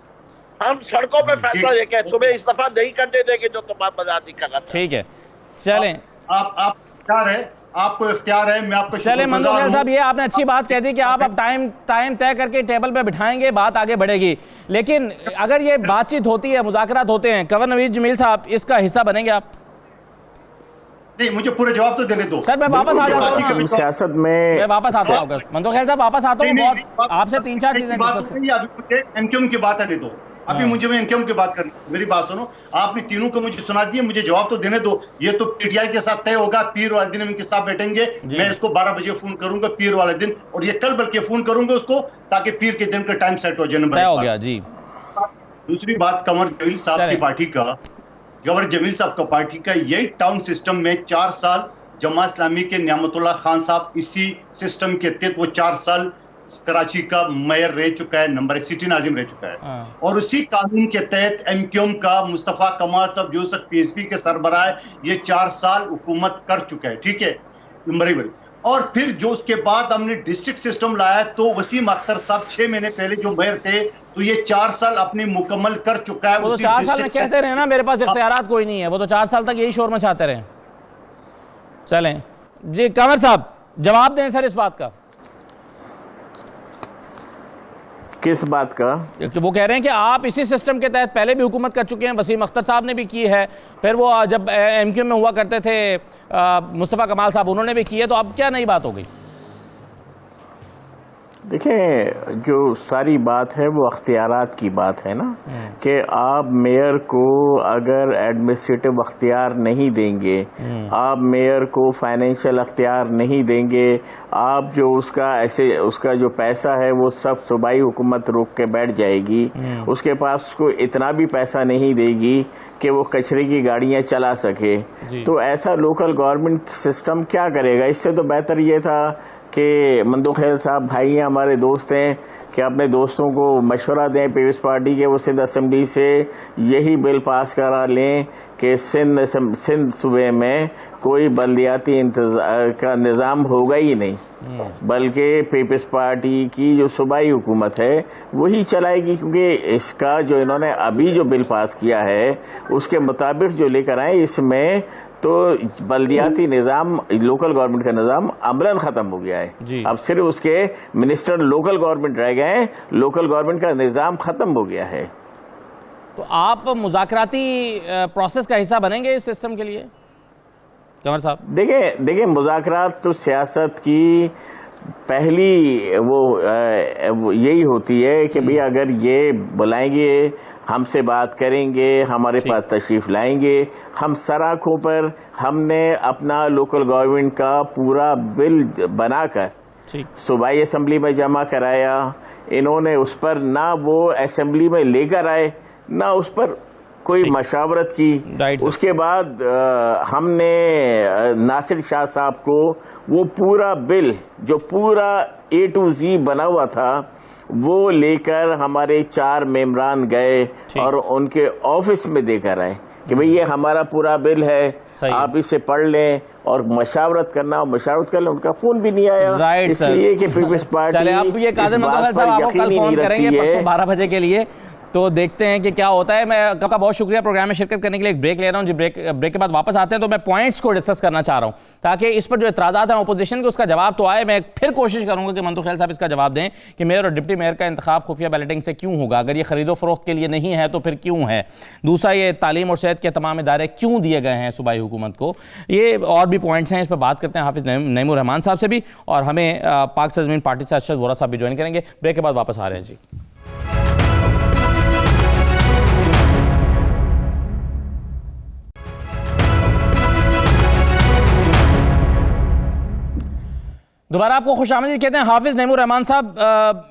हम सड़कों पे फैसला लेके तुम्हें इस दफा नहीं करने देंगे जो तुम्हारा मजाक नहीं करना। ठीक है, चलें, आप इख्तियार है, आपको इख्तियार है, मैं आपको चले। मंदोखेल साहब ये आपने अच्छी बात कह दी कि आप अब टाइम तय करके टेबल पे बिठाएंगे, बात आगे बढ़ेगी, लेकिन अगर ये बातचीत होती है, मुज़ाकरात होते हैं, गवर्नर नवीद जमील साहब इसका हिस्सा बनेंगे आप? नहीं, मुझे पूरे जवाब तो देने दो सर, मैं वापस आ जाता हूँ सियासत में, मैं वापस आता हूँ मंदोखेल साहब, वापस आता हूँ, बहुत आपसे 3-4 चीजें एमक्यूएम की बात आने दो, अभी मुझे मैं एमक्यूएम की बात करनी, मेरी बात सुनो, आपने तीनों को मुझे सुना दिए, मुझे जवाब तो देने दो। ये तो पीटीआई के साथ तय होगा, पीर वाले दिन इनके साथ बैठेंगे, मैं इसको 12 बजे फोन करूंगा पीर वाले दिन, और ये कल बल्कि फोन करूंगा उसको, ताकि पीर के दिन का टाइम सेट हो जाए। तय हो गया जी। दूसरी बात, कंवर जमील साहब की पार्टी का, गवर्नर जमील साहब का पार्टी का यही टाउन सिस्टम में 4 साल जमा इस्लामी के नियामतुल्लाह खान साहब इसी सिस्टम के तहत वो 4 साल कराची का मेयर रह चुका है, नंबर 1 सिटी नाजिम रह चुका है, और उसी कानून के तहत एमक्यूएम का मुस्तफा कमाल साहब जो सब पीएसपी के सरबराह ये 4 साल हुकूमत कर चुका है, ठीक है, नंबर 1। और फिर जो उसके बाद हमने डिस्ट्रिक्ट सिस्टम लाया, तो वसीम अख्तर साहब 6 महीने पहले जो मेयर थे, तो ये 4 साल अपनी मुकम्मल कर चुका है। वो तो 4 साल में कहते रहे ना, मेरे पास इख्तियारात कोई नहीं है, वो तो 4 साल तक यही शोर मचाते रहे। चलें जी, कंवर साहब जवाब दें सर इस बात का। किस बात का? वो कह रहे हैं कि आप इसी सिस्टम के तहत पहले भी हुकूमत कर चुके हैं, वसीम अख्तर साहब ने भी की है, फिर वो जब एमक्यूएम में हुआ करते थे मुस्तफ़ा कमाल साहब, उन्होंने भी की है, तो अब क्या नई बात हो गई? देखिए, जो सारी बात है वो अख्तियारात की बात है ना, कि आप मेयर को अगर एडमिनिस्ट्रेटिव अख्तियार नहीं देंगे, आप मेयर को फाइनेंशियल अख्तियार नहीं देंगे, आप जो उसका जो पैसा है वो सब सूबाई हुकूमत रोक के बैठ जाएगी, उसके पास उसको इतना भी पैसा नहीं देगी कि वो कचरे की गाड़ियां चला सके, तो ऐसा लोकल गवर्नमेंट सिस्टम क्या करेगा। इससे तो बेहतर ये था कि मंदू खैल साहब भाई हैं, हमारे दोस्त हैं, कि अपने दोस्तों को मशवरा दें पीपल्स पार्टी के, वो सिंध असेंबली से यही बिल पास करा लें कि सिंध सूबे में कोई बल्दियाती का निज़ाम होगा ही नहीं, बल्कि पीपल्स पार्टी की जो सूबाई हुकूमत है वही चलाएगी, क्योंकि इसका जो इन्होंने अभी जो बिल पास किया है उसके मुताबिक जो लेकर आए, इसमें तो बल्दियाती निज़ाम, लोकल गवर्नमेंट का निज़ाम अमलन ख़त्म हो गया है। अब सिर्फ उसके मिनिस्टर लोकल गवर्नमेंट रह गए हैं, लोकल गवर्नमेंट का निज़ाम ख़त्म हो गया है। तो आप मुज़ाकराती प्रोसेस का हिस्सा बनेंगे इस सिस्टम के लिए, कंवर साहब? देखिए, मुज़ाकरात तो सियासत की पहली वो यही होती है कि भाई अगर ये बुलाएंगे, हमसे बात करेंगे, हमारे पास तशरीफ लाएंगे, हम सराखों पर हमने अपना लोकल गवर्नमेंट का पूरा बिल बनाकर सूबाई असेंबली में जमा कराया, इन्होंने उस पर ना वो असेंबली में लेकर आए ना उस पर कोई मशावरत की। उसके बाद हमने नासिर शाह साहब को वो पूरा बिल जो पूरा A to Z बना हुआ था वो लेकर हमारे 4 मेंबरान गए और उनके ऑफिस में देकर आए कि भाई ये हमारा पूरा बिल है, आप इसे पढ़ लें और मशावरत करना, मशावरत कर लें। उनका फोन भी नहीं आया, इसलिए कि पीपल्स पार्टी चले अब ये कादिर मंदोखैल साहब आपको कल फोन करेंगे परसों 12 बजे के लिए, तो देखते हैं कि क्या होता है। मैं आपका बहुत शुक्रिया प्रोग्राम में शिरकत करने के लिए। एक ब्रेक ले रहा हूं जी, ब्रेक के बाद वापस आते हैं तो मैं पॉइंट्स को डिस्कस करना चाह रहा हूं ताकि इस पर जो इतराज़ात हैं अपोजिशन के उसका जवाब तो आए। मैं फिर कोशिश करूंगा कि मंदू खैल साहब इसका जवाब दें कि मेयर और डिप्टी मेयर का इंतखाब खुफिया बैलेटिंग से क्यों होगा, अगर ये खरीदो फरोख्त के लिए नहीं है तो फिर क्यों है। दूसरा, ये तालीम और सेहत के तमाम इदारे क्यों दिए गए हैं सूबाई हुकूमत को। ये और भी पॉइंट्स हैं, इस पर बात करते हैं हाफिज़ नईमुर रहमान साहब से भी, और हमें पाक सरजमीन पार्टी से अरशद वोरा साहब भी ज्वाइन करेंगे। ब्रेक के बाद वापस आ रहे हैं जी। दोबारा आपको खुशामदीद कहते हैं। हाफिज़ नईमुर रहमान साहब,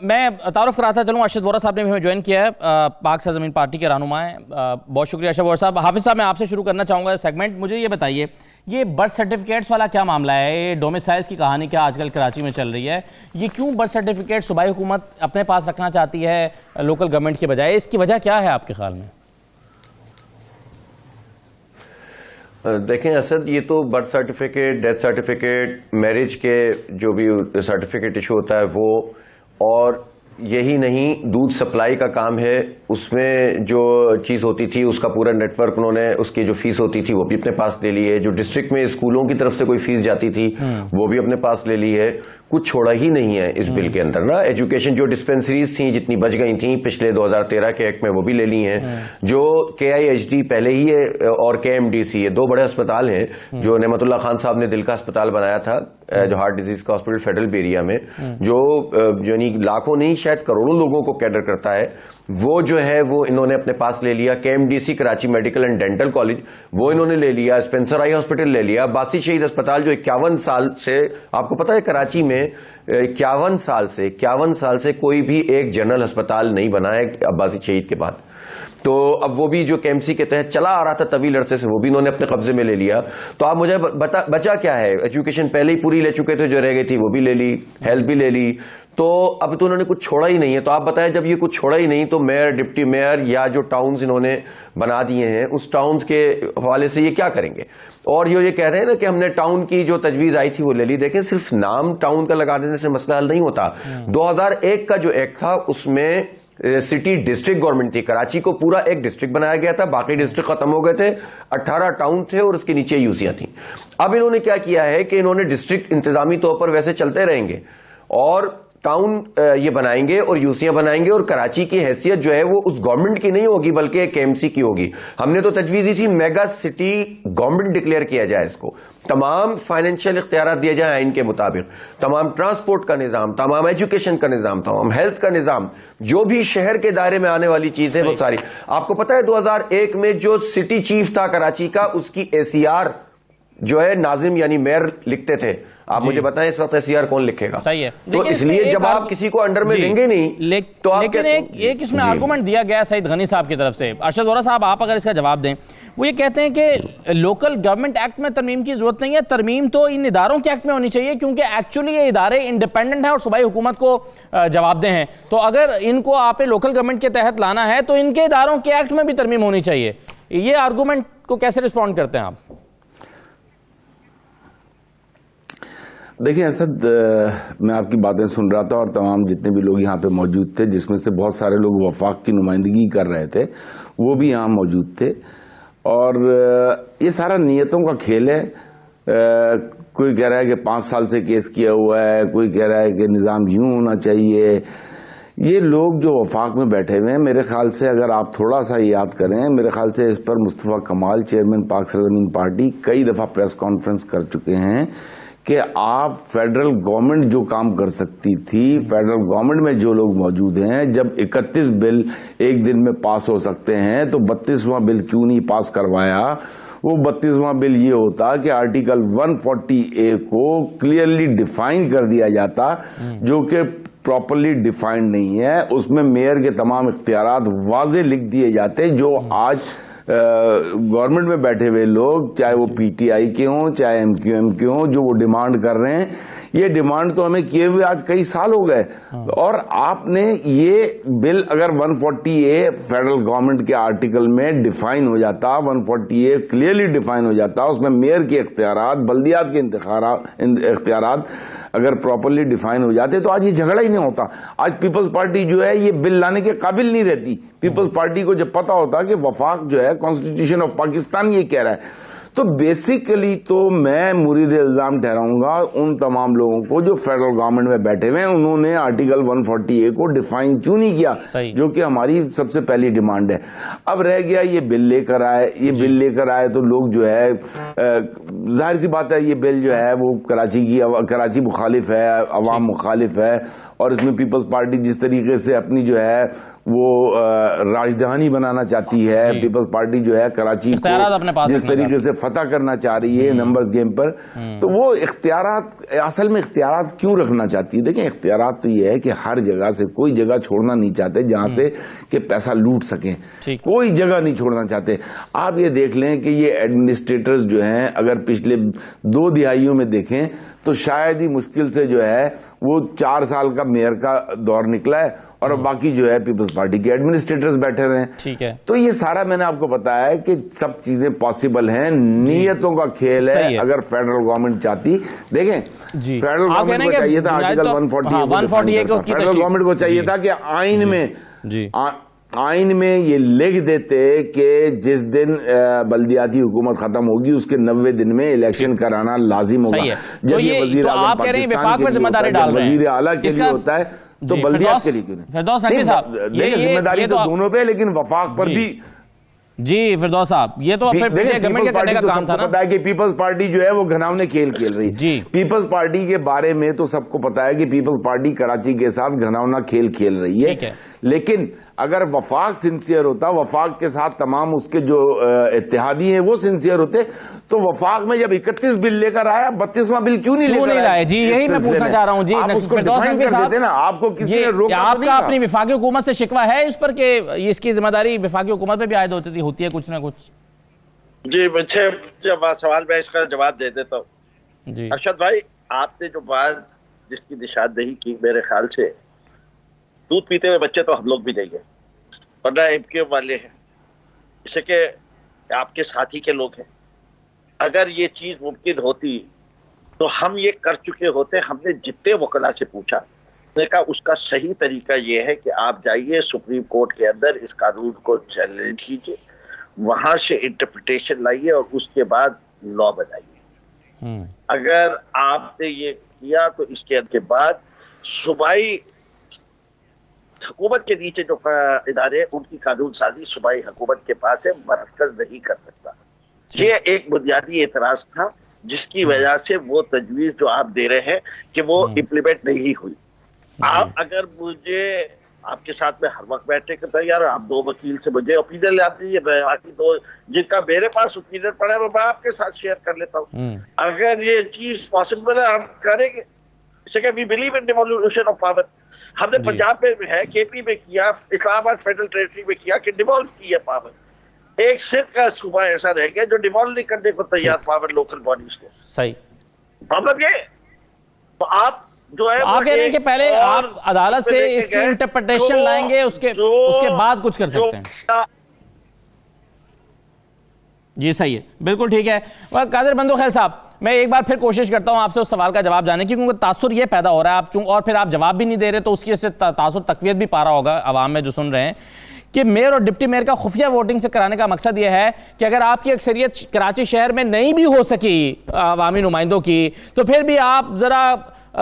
मैं तारुफ कराता चलूँ, अरशद वोरा साहब ने भी हमें ज्वाइन किया है, पाक सरजमीन पार्टी के रहनुमा हैं। बहुत शुक्रिया अरशद वोरा साहब। हाफिज़ साहब, मैं आपसे शुरू करना चाहूँगा सेगमेंट। मुझे ये बताइए, ये बर्थ सर्टिफिकेट्स वाला क्या मामला है, ये डोमिसाइल्स की कहानी क्या आजकल कराची में चल रही है, ये क्यों बर्थ सर्टिफिकेट सूबाई हुकूमत अपने पास रखना चाहती है लोकल गवर्नमेंट के बजाय, इसकी वजह क्या है आपके ख्याल में? देखें असद, ये तो birth certificate, death certificate, marriage के जो भी सर्टिफिकेट इशू होता है वो, और यही नहीं, दूध सप्लाई का काम है, उसमें जो चीज़ होती थी उसका पूरा नेटवर्क उन्होंने, उसकी जो फीस होती थी वो भी अपने पास ले ली है, जो डिस्ट्रिक्ट में स्कूलों की तरफ से कोई फीस जाती थी वो भी अपने पास ले ली है। कुछ छोड़ा ही नहीं है इस बिल के अंदर ना। एजुकेशन, जो डिस्पेंसरीज थी जितनी बच गई थी पिछले 2013 के एक्ट में, वो भी ले ली हैं। जो KIHD पहले ही है और KMDC, ये 2 बड़े अस्पताल हैं जो नेमतुल्लाह खान साहब ने दिल का अस्पताल बनाया था, जो हार्ट डिजीज का हॉस्पिटल फेडरल बेरिया में, जो यानी लाखों नहीं शायद करोड़ों लोगों को कैडर करता है, वो जो है वो इन्होंने अपने पास ले लिया। KMDC Karachi medical and dental college वो इन्होंने ले लिया। स्पेंसर आई हॉस्पिटल ले लिया। बासी शहीद अस्पताल जो 51 साल से, आपको पता है कराची में 51 साल से कोई भी एक जनरल अस्पताल नहीं बना है अब्बासी शहीद के बाद, तो अब वो भी जो KMC के तहत चला आ रहा था तवील अरसे से, वो भी इन्होंने अपने कब्जे में ले लिया। तो आप मुझे बचा क्या है? एजुकेशन पहले ही पूरी ले चुके थे, जो रह गई थी वो भी ले ली, हेल्थ भी ले ली, तो अब तो उन्होंने कुछ छोड़ा ही नहीं है। तो आप बताएं, जब ये कुछ छोड़ा ही नहीं तो मेयर, डिप्टी मेयर या जो टाउन्स इन्होंने बना दिए हैं उस टाउन्स के हवाले से ये क्या करेंगे? और ये कह रहे हैं ना कि हमने टाउन की जो तजवीज आई थी वो ले ली। देखें, सिर्फ नाम टाउन का लगा देने से मसला हल नहीं होता। 2001 का जो एक्ट था उसमें सिटी डिस्ट्रिक्ट गवर्नमेंट थी, कराची को पूरा एक डिस्ट्रिक्ट बनाया गया था, बाकी डिस्ट्रिक्ट खत्म हो गए थे, 18 टाउन थे और उसके नीचे यूसियां थी। अब इन्होंने क्या किया है कि इन्होंने डिस्ट्रिक्ट इंतजामी तौर पर वैसे चलते रहेंगे और टाउन ये बनाएंगे और यूसियां बनाएंगे, और कराची की हैसियत जो है वो उस गवर्नमेंट की नहीं होगी बल्कि एक केएमसी की होगी। हमने तो तजवीज़ दी थी मेगा सिटी गवर्नमेंट डिक्लेयर किया जाए इसको, तमाम फाइनेंशियल इख्तियार दिए जाए आइन के मुताबिक, तमाम ट्रांसपोर्ट का निजाम, तमाम एजुकेशन का निजाम, तमाम हेल्थ का निजाम, जो भी शहर के दायरे में आने वाली चीजें वो सारी। आपको पता है 2001 में जो सिटी चीफ था कराची का, उसकी एसीआर जो है नाजिम यानी मेयर लिखते थे। आप मुझे बताएं इस वक्त एसीआर कौन लिखेगा? सही है। तो इसलिए जब आप किसी को अंडर में लेंगे नहीं तो आप लेकिन एक इसमें आर्गुमेंट दिया गया सईद गनी साहब की तरफ से, अरशद वोरा साहब आप अगर इसका जवाब दें। वो ये कहते हैं कि लोकल गवर्नमेंट एक्ट में तरमीम की जरूरत नहीं है, तरमीम तो इन इदारों के एक्ट में होनी चाहिए, क्योंकि एक्चुअली ये इदारे इंडिपेंडेंट हैं और सूबाई हुकूमत को जवाबदेह हैं। तो अगर इनको आपने लोकल गवर्नमेंट के तहत लाना है तो इनके इदारों के एक्ट में भी तरमीम होनी चाहिए। ये आर्गूमेंट को कैसे रिस्पॉन्ड करते हैं आप? देखिए असद, मैं आपकी बातें सुन रहा था और तमाम जितने भी लोग यहाँ पे मौजूद थे, जिसमें से बहुत सारे लोग वफाक की नुमाइंदगी कर रहे थे, वो भी यहाँ मौजूद थे। और ये सारा नीयतों का खेल है। कोई कह रहा है कि 5 साल से केस किया हुआ है, कोई कह रहा है कि निज़ाम यूं होना चाहिए। ये लोग जो वफाक में बैठे हुए हैं, मेरे ख्याल से अगर आप थोड़ा सा याद करें, मेरे ख्याल से इस पर मुस्तफ़ा कमाल चेयरमैन पाक सरजमीन पार्टी कई दफ़ा प्रेस कॉन्फ्रेंस कर चुके हैं कि आप फेडरल गवर्नमेंट जो काम कर सकती थी, फेडरल गवर्नमेंट में जो लोग मौजूद हैं, जब 31 बिल एक दिन में पास हो सकते हैं तो 32वां बिल क्यों नहीं पास करवाया? वो 32वां बिल ये होता कि आर्टिकल 140A को क्लियरली डिफाइन कर दिया जाता, जो कि प्रॉपरली डिफाइंड नहीं है। उसमें मेयर के तमाम इख्तियारात वाज़े लिख दिए जाते, जो आज गवर्नमेंट में बैठे हुए लोग, चाहे वो पीटीआई के हों चाहे एमक्यूएम के हों, जो वो डिमांड कर रहे हैं, ये डिमांड तो हमें किए हुए आज कई साल हो गए। और आपने ये बिल अगर 140A फेडरल गवर्नमेंट के आर्टिकल में डिफाइन हो जाता, 140A क्लियरली डिफाइन हो जाता, उसमें मेयर के इख्तियारात, बल्दियात के इख्तियारात अगर प्रॉपरली डिफाइन हो जाते तो आज ये झगड़ा ही नहीं होता। आज पीपल्स पार्टी जो है ये बिल लाने के काबिल नहीं रहती। पीपल्स पार्टी को जब पता होता कि वफाक जो है कॉन्स्टिट्यूशन ऑफ पाकिस्तान ये कह रहा है। तो बेसिकली तो मैं मुरीद इल्जाम ठहराऊंगा उन तमाम लोगों को जो फेडरल गवर्नमेंट में बैठे हुए हैं, उन्होंने आर्टिकल 140A को डिफाइन क्यों नहीं किया, जो कि हमारी सबसे पहली डिमांड है। अब रह गया ये बिल लेकर आए, ये बिल लेकर आए तो लोग जो है, जाहिर सी बात है ये बिल जो है वो कराची मुखालिफ है, अवाम मुखालिफ है। और इसमें पीपल्स पार्टी जिस तरीके से अपनी जो है वो राजधानी बनाना चाहती है, पीपल्स पार्टी जो है कराची को जिस तरीके से फतह करना चाह रही है नंबर्स गेम पर, तो वो इख्तियारात, असल में इख्तियारात क्यों रखना चाहती है? देखिए इख्तियारात तो ये है कि हर जगह से कोई जगह छोड़ना नहीं चाहते जहां से कि पैसा लूट सकें, कोई जगह नहीं छोड़ना चाहते। आप ये देख लें कि ये एडमिनिस्ट्रेटर्स जो हैं, अगर पिछले 2 दिहाइयों में देखें तो शायद ही मुश्किल से जो है वो 4 साल का मेयर का दौर निकला है और बाकी जो है पीपल्स पार्टी के एडमिनिस्ट्रेटर्स बैठे रहे हैं। ठीक है, तो ये सारा मैंने आपको बताया है कि सब चीजें पॉसिबल हैं, नीयतों का खेल है। अगर फेडरल गवर्नमेंट चाहती, देखें फेडरल गवर्नमेंट को चाहिए था आर्टिकल 140A को, फेडरल गवर्नमेंट को चाहिए था कि आइन में ये लिख देते कि जिस दिन बल्दियाती हुकूमत खत्म होगी उसके 90 दिन में इलेक्शन कराना लाजिम होगा। जब ये वजीर आला वजीर आला के लिए होता है तो बल्दियात के लिए क्यों नहीं? जिम्मेदारी तो दोनों पे, लेकिन वफाक पर भी। जी फिरदौस साहब, ये तो गवर्नमेंट के करने का काम था ना। पता है कि पीपल्स पार्टी जो है वो घिनौने खेल खेल रही है। पीपल्स पार्टी के बारे में तो सबको पता है कि पीपल्स पार्टी कराची के साथ घिनौना खेल खेल रही है। लेकिन अगर वफाक सिंसियर होता, वफाक के साथ तमाम उसके जो इत्तेहादी हैं वो सिंसियर होते, तो वफाक में जब 31 बिल लेकर आया, 32वां बिल क्यों नहीं लेकर आया? जी यही मैं पूछना चाह रहा हूँ जी। आपको किसी ने रोका? आपका अपनी विफाकी हुकूमत से शिकवा है इस पर कि इसकी जिम्मेदारी विफाकी हुकूमत पे भी आयद होती है कुछ ना कुछ? जी मुझे जब सवाल में इसका जवाब दे देता हूँ। जी अरशद भाई, आपने जो बात जिसकी निशानदेही की, मेरे ख्याल से दूध पीते हुए बच्चे तो हम लोग भी नहीं है, वरना एमक्यूएम वाले हैं, जैसे कि आपके साथी के लोग हैं। अगर ये चीज मुमकिन होती तो हम ये कर चुके होते। हमने जितने वकला से पूछा, उसने कहा उसका सही तरीका ये है कि आप जाइए सुप्रीम कोर्ट के अंदर इस कानून को चैलेंज कीजिए, वहां से इंटरप्रिटेशन लाइए और उसके बाद लॉ बनाइए। अगर आपने ये किया तो इसके बाद सूबाई हुकूमत के नीचे जो इदारे उनकी कानून साजी सूबाई हुकूमत के पास है, मरकज नहीं कर सकता। ये एक बुनियादी एतराज था जिसकी वजह से वो तजवीज जो आप दे रहे हैं कि वो इम्प्लीमेंट नहीं हुई। आप अगर मुझे आपके साथ में हर वक्त बैठने के तैयार, आप दो वकील से मुझे ओपिनियन ला दीजिए, बाकी दो जिनका मेरे पास ओपिनियन पड़ा है वो मैं आपके साथ शेयर कर लेता हूँ। अगर ये चीज पॉसिबल है हम करेंगे। We believe in devolution of power. हमने पंजाब में है, केपी में किया, इस्लामाबाद फेडरल टेरिटरी में किया कि डिवॉल्व की है पावर। एक सिर्फ का सूबा ऐसा रह गया जो डिवॉल्व नहीं करने को तैयार पावर लोकल बॉडीज को। सही प्रॉब्लम ये तो आप जो है आप कह रहे हैं कि पहले आप अदालत से इसकी इंटरप्रिटेशन लाएंगे, उसके बाद कुछ कर सकते हैं। जी सही है, बिल्कुल ठीक है। कादिर बंदोखैल साहब, मैं एक बार फिर कोशिश करता हूं आपसे उस सवाल का जवाब जानने की, क्योंकि तासुर ये पैदा हो रहा है आप और फिर आप जवाब भी नहीं दे रहे, तो उसकी से तासुर तकवीत भी पा रहा होगा अवाम में जो सुन रहे हैं कि मेयर और डिप्टी मेयर का खुफिया वोटिंग से कराने का मकसद यह है कि अगर आपकी अक्सरियत कराची शहर में नहीं भी हो सकी अवामी नुमाइंदों की, तो फिर भी आप ज़रा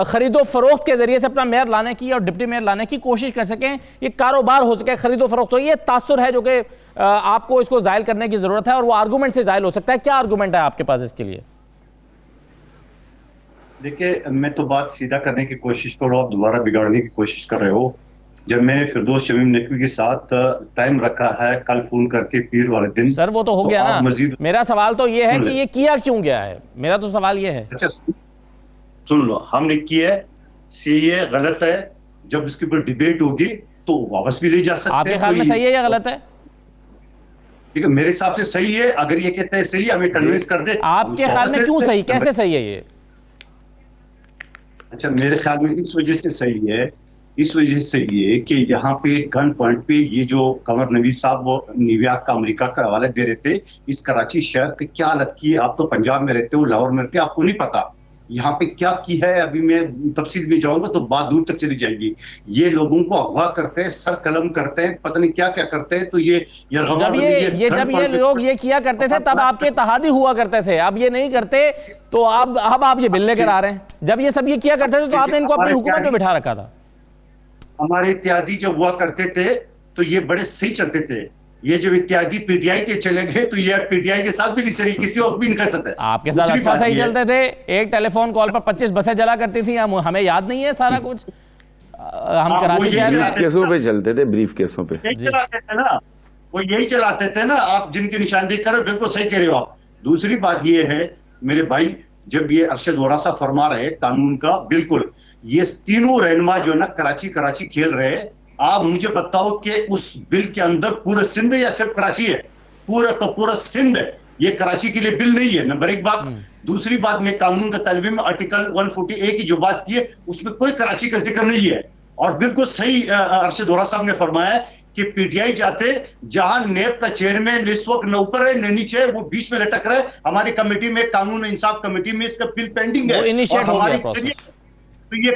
खरीदो फरोख्त के जरिए से अपना मेयर लाने की और डिप्टी मेयर लाने की कोशिश कर सकें, ये कारोबार हो सके खरीदो फरोख्त। तो ये तासुर है जो कि आपको इसको जायल करने की ज़रूरत है, और वो आर्गूमेंट से जायल हो सकता है। क्या आर्गूमेंट है आपके पास इसके लिए? देखिए, मैं तो बात सीधा करने की कोशिश कर रहा हूँ, आप दोबारा बिगाड़ने की कोशिश कर रहे हो। जब मैंने फिरदौस शमीम नकवी के साथ टाइम रखा है कल फोन करके पीर वाले दिन, सर वो तो हो गया ना। मेरा सवाल तो ये है कि ये किया क्यों गया है, मेरा तो सवाल ये है। अच्छा सुन लो, हमने किया सही है गलत है, जब इसके ऊपर डिबेट होगी तो वापस भी ले जा सकते हैं। आपके ख्याल में सही है या गलत है? ठीक है, मेरे हिसाब से सही है। अगर ये कहते हैं सही, हमें कन्विंस कर दे। आपके ख्याल में क्यों सही, कैसे सही है ये? अच्छा, मेरे ख्याल में इस वजह से सही है, इस वजह से ये कि यहाँ पे गन पॉइंट पे ये जो कमर नवीज साहब वो न्यूयॉर्क का अमेरिका का हवाला दे रहे थे, इस कराची शहर की क्या हालत की है। आप तो पंजाब में रहते हो, लाहौर में रहते हो, आपको नहीं पता यहाँ पे क्या की है। अभी मैं तफसील में जाऊंगा तो बात दूर तक चली जाएगी। ये लोगों को अगवा करते हैं, सर कलम करते हैं, पता नहीं क्या क्या करते हैं। तो ये जब ये लोग ये किया करते थे तब आपके इत्तेहादी हुआ करते थे, अब ये नहीं करते तो अब आप ये बिल लेकर आ रहे हैं। जब ये सब ये किया करते थे तो आपने इनको अपनी हुकूमत में बिठा रखा था। हमारे इत्यादि जब हुआ करते थे तो ये बड़े सही चलते थे। ये जब इत्यादि पीटीआई के चले गए तो ये पीटीआई के साथ भी नहीं सही, किसी और भी नहीं कर सकते। आपके साथ अच्छा सही चलते थे। एक टेलीफोन कॉल पर 25 बसें जला करती थी, हमें याद नहीं है सारा कुछ। हम कराची शहर में केसों पे चलते थे, ब्रीफ केसों पे चलाते थे ना, वो यही चलाते थे ना। आप जिनकी निशानदेही कर रहे हो, बिल्कुल सही कह रहे हो आप। दूसरी बात ये है मेरे भाई, जब ये अरशद वोरा साहब फरमा रहे कानून का, बिल्कुल ये तीनों रहनुमा जो है ना कराची खेल रहे हैं। आप मुझे बताओ कि उस बिल के अंदर पूरा सिंध या सिर्फ कराची है? पूरा का पूरा सिंध है, ये कराची के लिए बिल नहीं है। नंबर एक बात। दूसरी बात, मैं कानून का तालिब में आर्टिकल 140A की जो बात की है उसमें कोई कराची का जिक्र नहीं है। और बिल्कुल सही अरशद वोरा साहब ने फरमाया कि पीटीआई जाते जहां नेब का चेयरमैन इस वक्त न ऊपर है न नीचे है, वो बीच में लटक रहा है। हमारी कमेटी में, कानून इंसाफ कमेटी में इसका बिल पेंडिंग है। और हमारी तो ये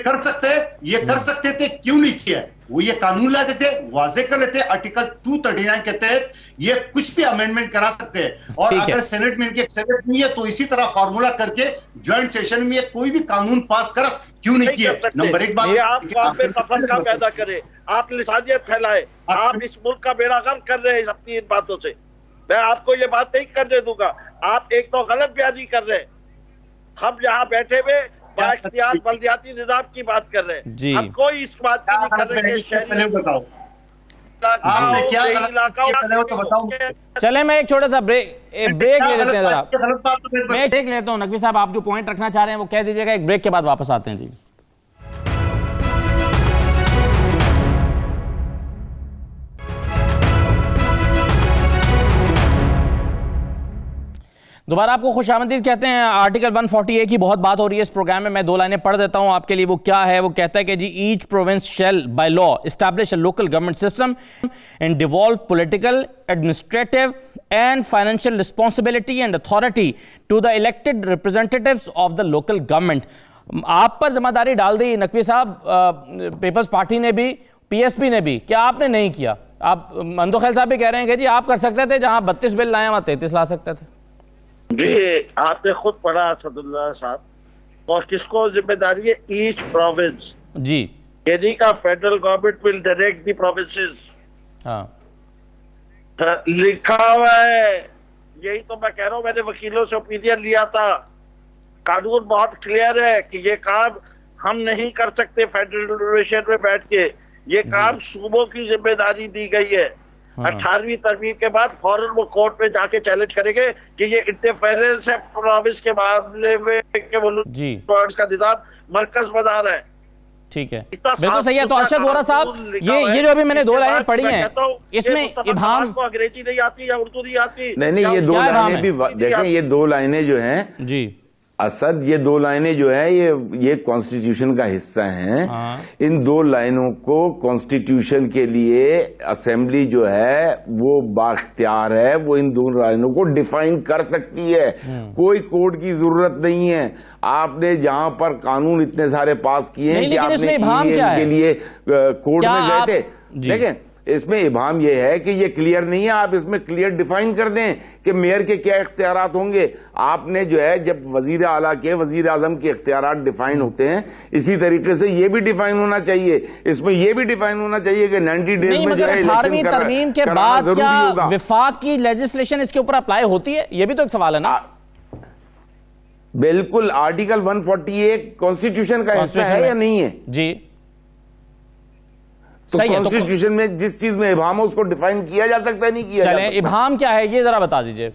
कर सकते थे, क्यों नहीं किया? वो ये कानून लाते थे, वाजे कर लेते। आर्टिकल 239 के तहत ये कुछ भी अमेंडमेंट करा सकते हैं। और अगर सेनेट में इनकी एक्सेप्ट नहीं है तो इसी तरह फार्मूला करके ज्वाइंट सेशन में कोई भी कानून पास कर क्यों नहीं किया? नंबर एक बात, आप वहां पे तफरका पैदा करें, आप लिसानियत फैलाए, आप इस मुल्क का बेड़ागर कर रहे हैं अपनी इन बातों से। मैं आपको ये बात नहीं करने दूंगा। आप एक तो गलत बयानी कर रहे हैं। हम यहाँ बैठे हुए बाइख्तियार बल्दियाती निजाम की बात कर रहे हैं, हम कोई इस बात की नहीं कर रहे हैं। बताओ आपने क्या तो बताओ। चले मैं एक छोटा सा ब्रेक ले लेते हैं जरा। मैं देख लेता हूँ नकवी साहब, आप जो पॉइंट रखना चाह रहे हैं वो कह दीजिएगा, एक ब्रेक के बाद वापस आते हैं जी। दोबारा आपको खुशामदीद कहते हैं। आर्टिकल 140A की बहुत बात हो रही है इस प्रोग्राम में। मैं दो लाइनें पढ़ देता हूं आपके लिए। वो क्या है? वो कहता है कि G each province shall by law establish a local government system and devolve political, administrative and financial responsibility and authority to the elected representatives of the local government. आप पर जिम्मेदारी डाल दी नकवी साहब, पीपल्स पार्टी ने भी, पीएसपी ने भी। क्या आपने नहीं किया? आप बंदोखैल साहब भी कह रहे हैं कि जी आप कर सकते थे, जहां 32 बिल लाए वहां 33 ला सकते थे। जी आपने खुद पढ़ा असदुल्लाह साहब, और किसको जिम्मेदारी है? ईच प्रोविंस जी। यानी का federal government will direct the provinces, हाँ लिखा हुआ है। यही तो मैं कह रहा हूँ, मैंने वकीलों से ओपिनियन लिया था। कानून बहुत क्लियर है कि ये काम हम नहीं कर सकते फेडरेशन में बैठ के, ये काम सूबों की जिम्मेदारी दी गई है। 18वीं तरमीम के बाद फौरन वो कोर्ट में जाके चैलेंज करेंगे कि ये इंटरफेरेंस है प्रोविंस के मामले में कि वो का निजाम मरकज बना रहा है। ठीक है, बिल्कुल सही है। तो अरशद वोरा साहब, ये जो अभी मैंने 2 लाइनें पढ़ी हैं, इसमें इबाम को अंग्रेजी नहीं आती या उर्दू नहीं आती। नहीं, ये 2 लाइनें भी देखें, ये 2 लाइनें जो हैं जी असद, ये 2 लाइनें जो है ये कॉन्स्टिट्यूशन का हिस्सा हैं। इन 2 लाइनों को कॉन्स्टिट्यूशन के लिए असेंबली जो है वो बाख्तियार है, वो इन 2 लाइनों को डिफाइन कर सकती है। कोई कोड की जरूरत नहीं है। आपने जहां पर कानून इतने सारे पास किए हैं कि आपने के लिए कोर्ट में गए थे, देखें इसमें इबाम यह है कि ये क्लियर नहीं है। आप इसमें क्लियर डिफाइन कर दें कि मेयर के क्या इख्तियारात होंगे। आपने जो है जब वजीर आला के, वजीर आजम के इख्तियारात डिफाइन होते हैं, इसी तरीके से ये भी डिफाइन होना चाहिए। इसमें ये भी डिफाइन होना चाहिए कि 90 डेज में जो है 18वीं तरमीम के बाद क्या विफाक की लेजिस्लेशन इसके ऊपर अप्लाई होती है? ये भी तो एक सवाल है ना। बिल्कुल, आर्टिकल 148 कॉन्स्टिट्यूशन का हिस्सा है या नहीं है? जी, तो कॉन्स्टिट्यूशन में जिस चीज में इबाम है उसको डिफाइन किया जा सकता है, नहीं किया जा सकता। इबाम क्या है ये जरा बता दीजिए।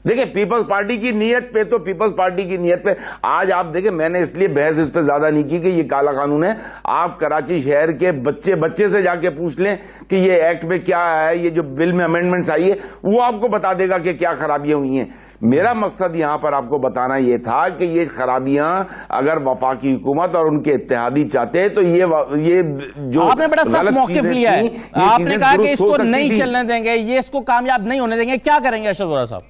देखिए, पीपल्स पार्टी की नीयत पे तो पीपल्स पार्टी की नीयत पे आज आप देखिए, मैंने इसलिए बहस इस पे ज्यादा नहीं की कि ये काला कानून है। आप कराची शहर के बच्चे से जाके पूछ लें कि ये एक्ट में क्या है, ये जो बिल में अमेंडमेंट्स आई है वो आपको बता देगा कि क्या खराबियां हुई हैं। मेरा मकसद यहां पर आपको बताना यह था कि ये खराबियां अगर वफाकी हुकूमत और उनके इत्तेहादी चाहते तो ये जो आपने बड़ा सख्त मौकिफ लिया है, आपने कहा कि इसको नहीं चलने देंगे, ये इसको कामयाब नहीं होने देंगे। क्या करेंगे अरशद वोरा साहब?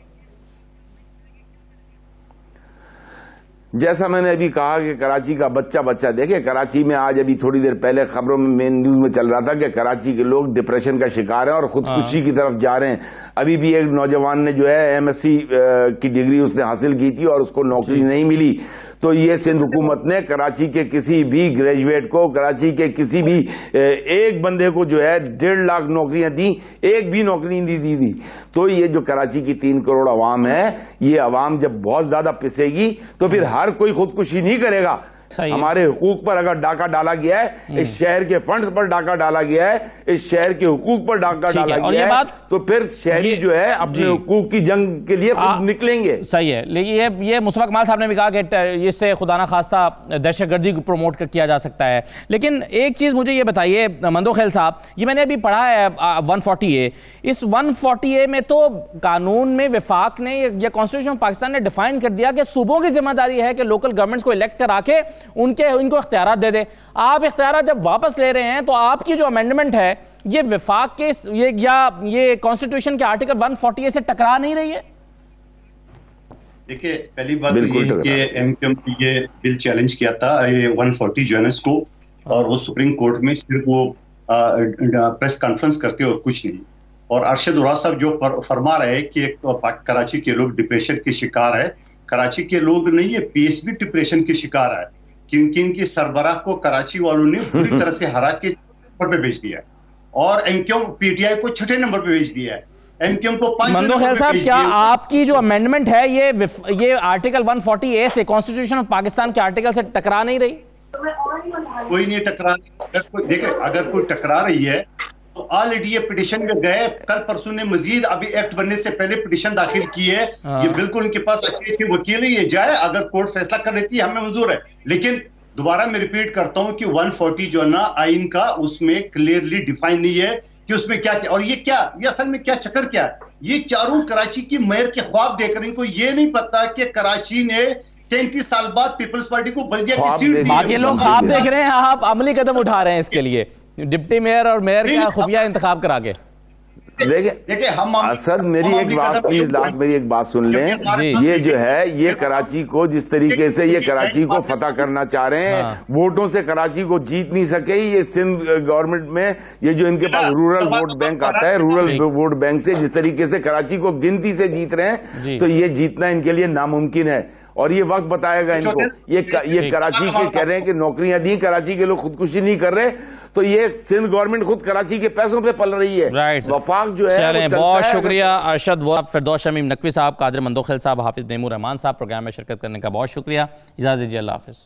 जैसा मैंने अभी कहा कि कराची का बच्चा देखिए, कराची में आज अभी थोड़ी देर पहले खबरों में मेन न्यूज में चल रहा था कि कराची के लोग डिप्रेशन का शिकार हैं और खुदकुशी की तरफ जा रहे हैं। अभी भी एक नौजवान ने जो है MSc की डिग्री उसने हासिल की थी और उसको नौकरी नहीं मिली। तो ये सिंध हुकूमत ने कराची के किसी भी ग्रेजुएट को, कराची के किसी भी एक बंदे को जो है 1.5 लाख नौकरियां दी, एक भी नौकरी नहीं दी। तो ये जो कराची की 3 करोड़ आवाम है, ये आवाम जब बहुत ज्यादा पिसेगी तो फिर हर कोई खुदकुशी नहीं करेगा। हमारे हुकूक पर अगर डाका डाला गया है, इस शहर के फंड्स पर डाका डाला गया है, इस शहर के हुकूक पर डाका डाला गया है, तो फिर शहरी जो है अपने हुकूक की जंग के लिए खुद निकलेंगे। सही है, लेकिन ये मुस्तफा कमाल साहब ने भी कहा कि इससे खुदा ना खास्ता दहशतगर्दी को प्रमोट किया जा सकता है। लेकिन एक चीज मुझे ये बताइए मंदोखेल साहब, ये मैंने अभी पढ़ा है 140A, इस 140A में तो कानून में विफाक ने या कॉन्स्टिट्यूशन पाकिस्तान ने डिफाइन कर दिया कि सूबों की जिम्मेदारी है कि लोकल गवर्नमेंट्स को इलेक्ट करा के इनको इख्तियारात दे दे। आप इख्तियारात जब वापस ले रहे हैं तो आपकी जो अमेंडमेंट है ये विफाक के ये कॉन्स्टिट्यूशन के आर्टिकल 140A से टकरा नहीं रही है? देखिए, पहली बात तो ये कि एमक्यूएम ये बिल चैलेंज किया था, ये 140 जो है इसको, और वो सुप्रीम कोर्ट में सिर्फ वो प्रेस कॉन्फ्रेंस करते और कुछ नहीं। और अरशद वोरा साहब जो फरमा रहे हैं कि कराची के लोग डिप्रेशन के शिकार है, कराची के लोग नहीं है, PSB डिप्रेशन के शिकार है, क्योंकि इनके सरबराह को कराची वालों ने पूरी तरह से हरा के नंबर पे भेज दिया है और एमक्यूएम PTI को 6ठे नंबर पे भेज दिया है, एमक्यूएम को 5 मंदोखेल साहब, क्या आपकी जो अमेंडमेंट है ये आर्टिकल 140A से, कॉन्स्टिट्यूशन ऑफ पाकिस्तान के आर्टिकल से टकरा नहीं रही? कोई नहीं टकरा। देखिए, अगर कोई टकरा रही है तो ऑलरेडी ये पिटिशन में गए, कल परसों ने मजीद अभी एक्ट बनने से पहले पिटिशन दाखिल की है। ये बिल्कुल उनके पास अच्छे वकील है, ये जाए, अगर कोर्ट फैसला कर लेती है हमें मंजूर है। लेकिन दोबारा मैं रिपीट करता हूं कि 140 जो है ना आइन का, उसमें क्लियरली डिफाइन नहीं है कि उसमें क्या क्या, और ये असल में क्या चक्कर क्या है। ये चारों कराची की मेयर के ख्वाब देख रहे हैं, इनको ये नहीं पता कि कराची ने 33 साल बाद पीपल्स पार्टी को बल्दिया की सीट दी। बाकी लोग ख्वाब देख रहे हैं, आप अमली कदम उठा रहे हैं इसके लिए, डिप्टी मेयर और मेयर का खुफिया इंतखाब करा के। देखिए हम असद, मेरी एक बात सुन लें। ये जो है, ये कराची को जिस तरीके से ये कराची को फतह करना चाह रहे हैं, वोटों से कराची को जीत नहीं सके। ये सिंध गवर्नमेंट में ये जो इनके पास रूरल वोट बैंक आता है, रूरल वोट बैंक से जिस तरीके से कराची को गिनती से जीत रहे हैं, तो ये जीतना इनके लिए नामुमकिन है। और ये वक्त बताएगा इनको। ये कराची के कह रहे हैं कि नौकरियां दी, कराची के लोग खुदकुशी नहीं कर रहे, तो ये सिंध गवर्नमेंट खुद कराची के पैसों पे पल रही है। राइट, वफाक जो है चलें, बहुत शुक्रिया अरशद वहाब, फिरदौस शमीम नकवी साहब, कादिर मंदोखिल साहब, हाफिज नईमुर रहमान साहब, प्रोग्राम में शिरकत करने का बहुत शुक्रिया। इजाज़त दीजिए, अल्लाह हाफिज़।